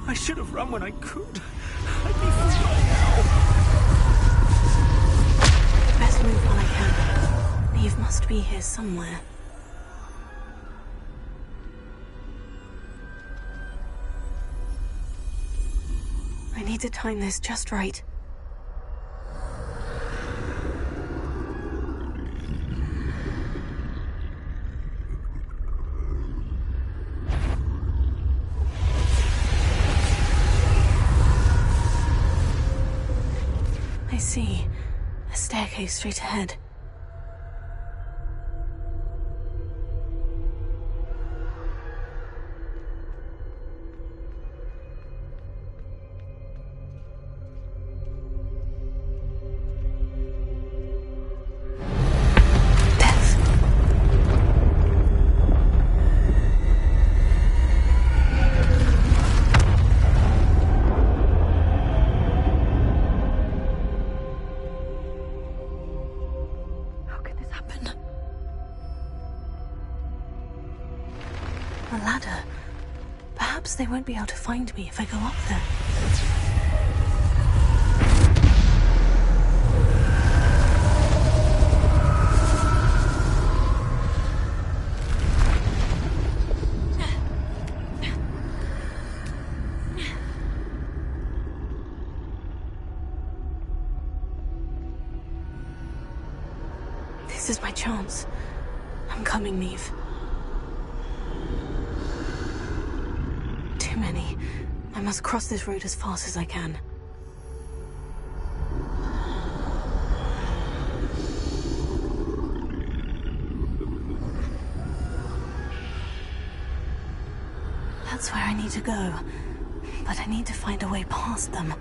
I should have run when I could. I'd be free by now. Best move while I can. Neve must be here somewhere. I need to time this just right. I see. A staircase straight ahead. A ladder. Perhaps they won't be able to find me if I go up there. This is my chance. I'm coming, Neve. Too many. I must cross this road as fast as I can. That's where I need to go. But I need to find a way past them.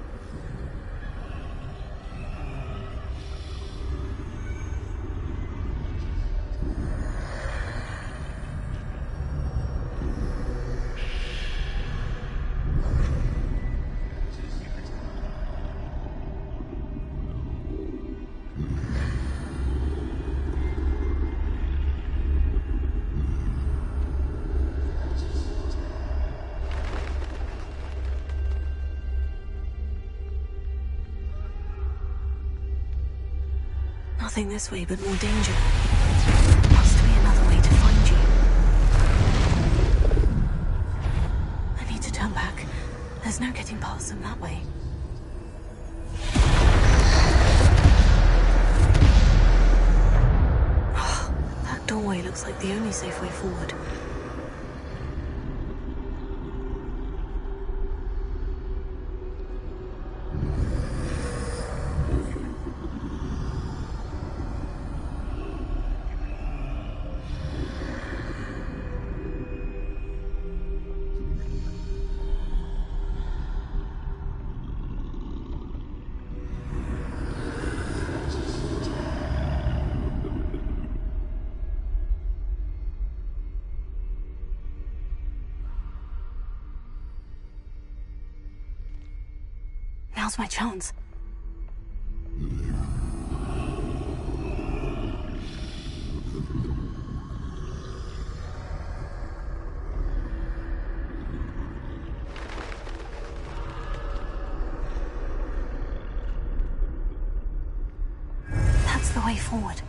Nothing this way, but more danger. Must be another way to find you. I need to turn back. There's no getting past them that way. Oh, that doorway looks like the only safe way forward. Now's my chance. way forward.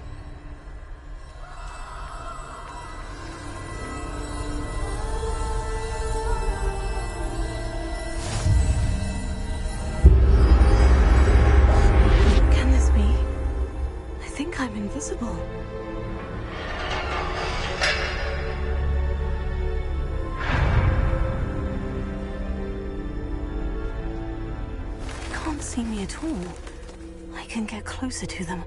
Can this be? I think I'm invisible. They can't see me at all. I can get closer to them.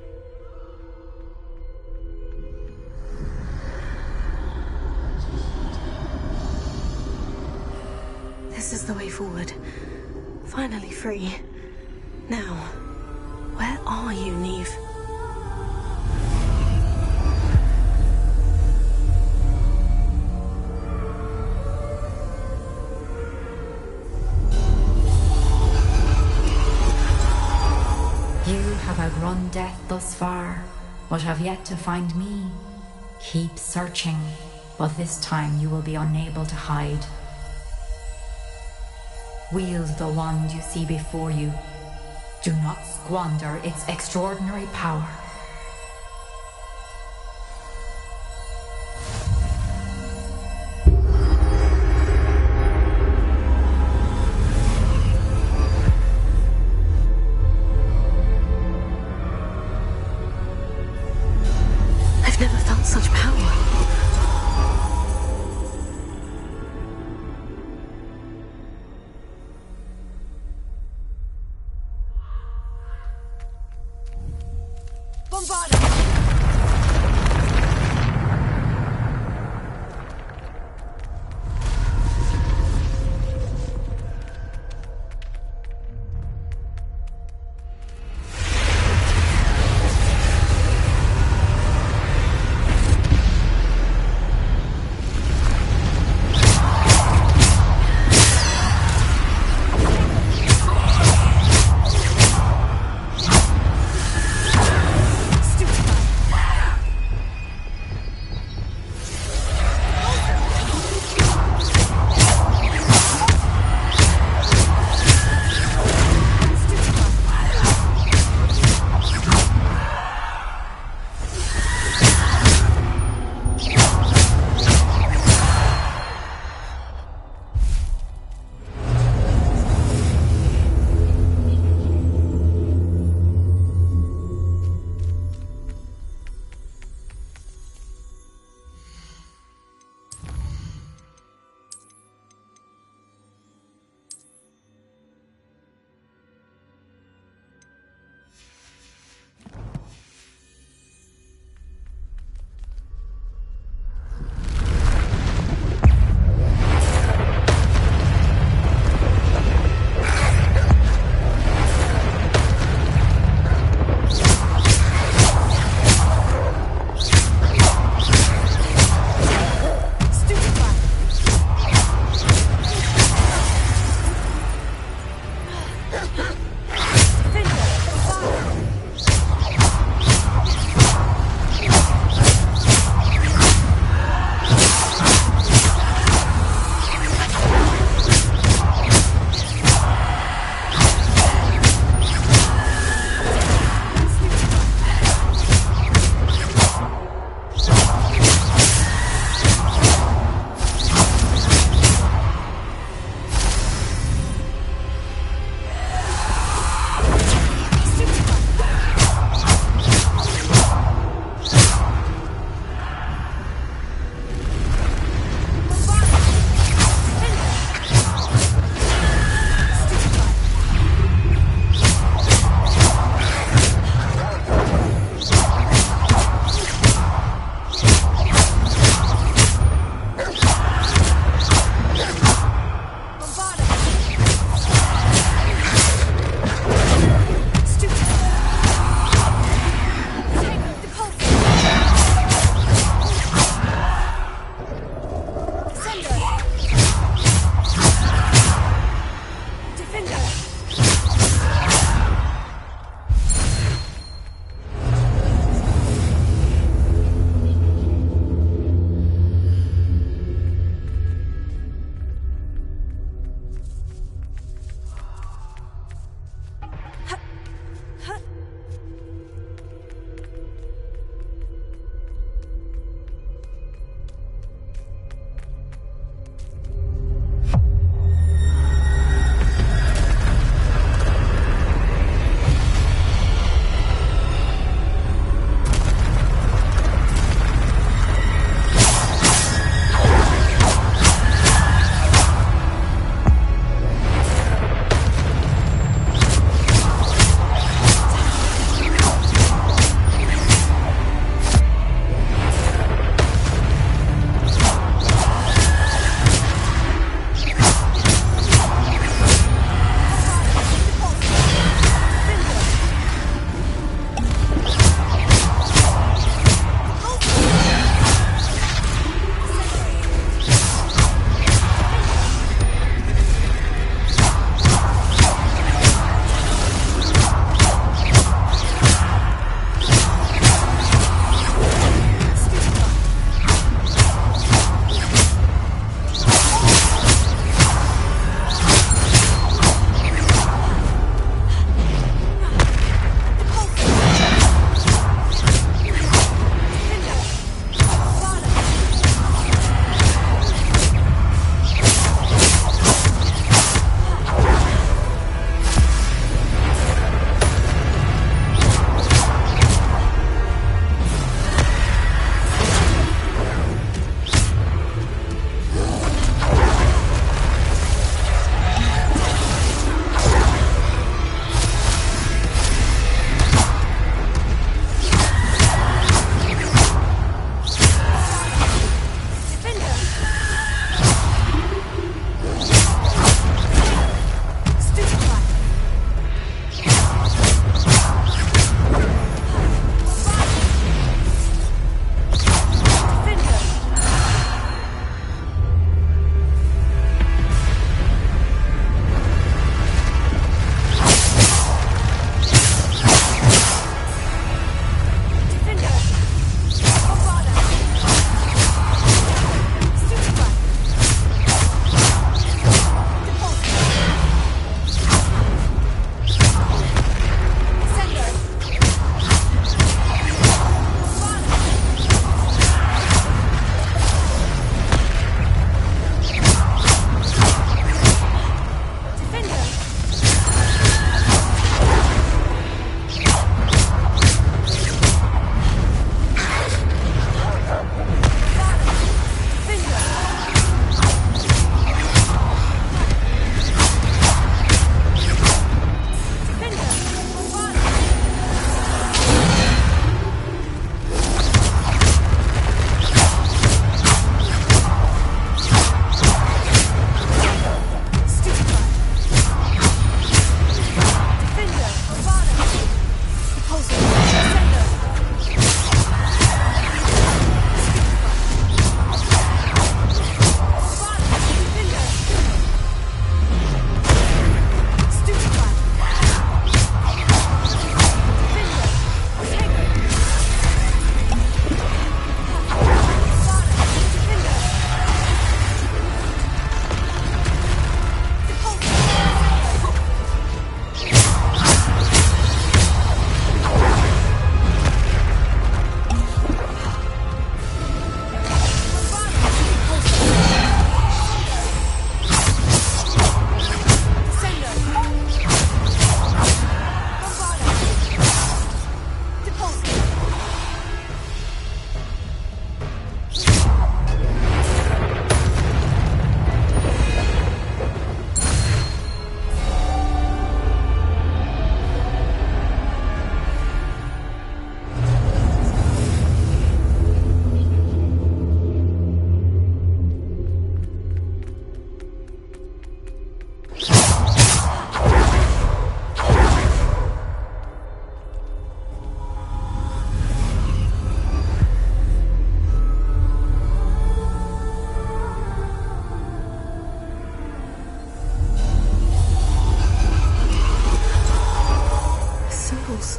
This is the way forward. Finally free. Now, where are you, Neve? You have outrun death thus far, but have yet to find me. Keep searching, but this time you will be unable to hide. Wield the wand you see before you. Do not squander its extraordinary power. I've never felt such power.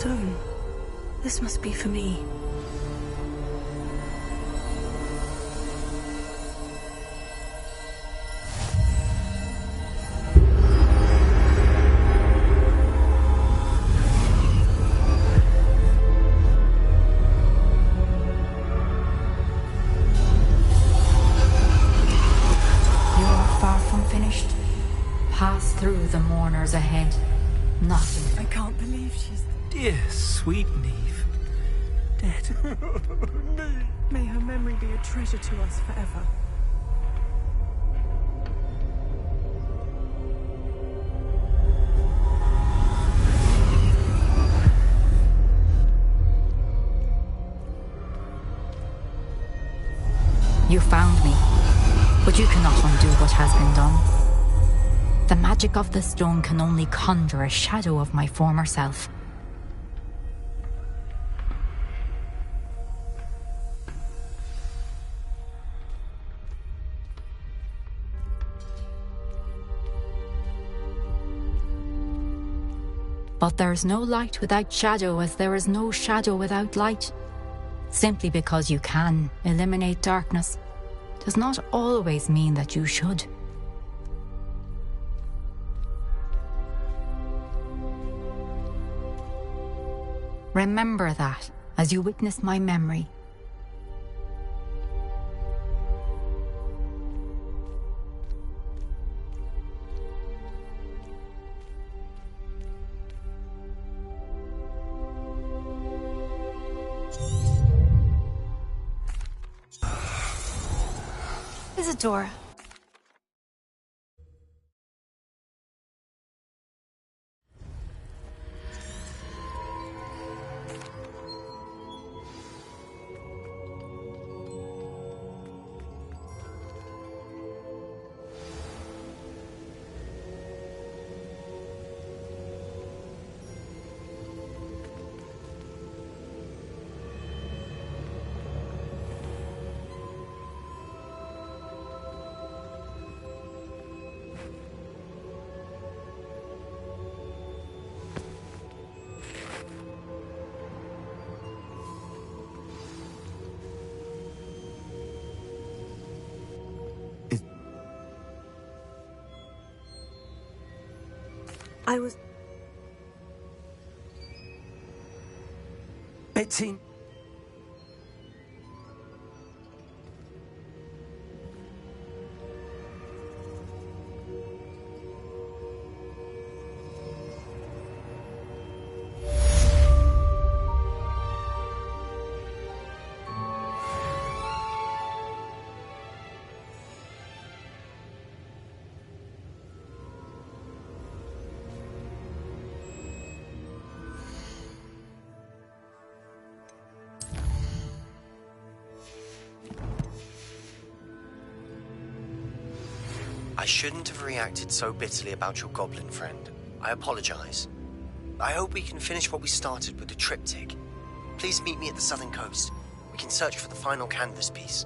stone. This must be for me. Pass through the mourners ahead. Nothing. I can't believe she's... Dear, sweet Neve. Dead. May her memory be a treasure to us forever. You found me, but you cannot undo what has been done. The magic of the stone can only conjure a shadow of my former self. But there's no light without shadow, as there is no shadow without light. Simply because you can eliminate darkness does not always mean that you should. Remember that as you witness my memory. Isadora. I was... Betsy. I shouldn't have reacted so bitterly about your goblin friend. I apologize. I hope we can finish what we started with the triptych. Please meet me at the southern coast. We can search for the final canvas piece.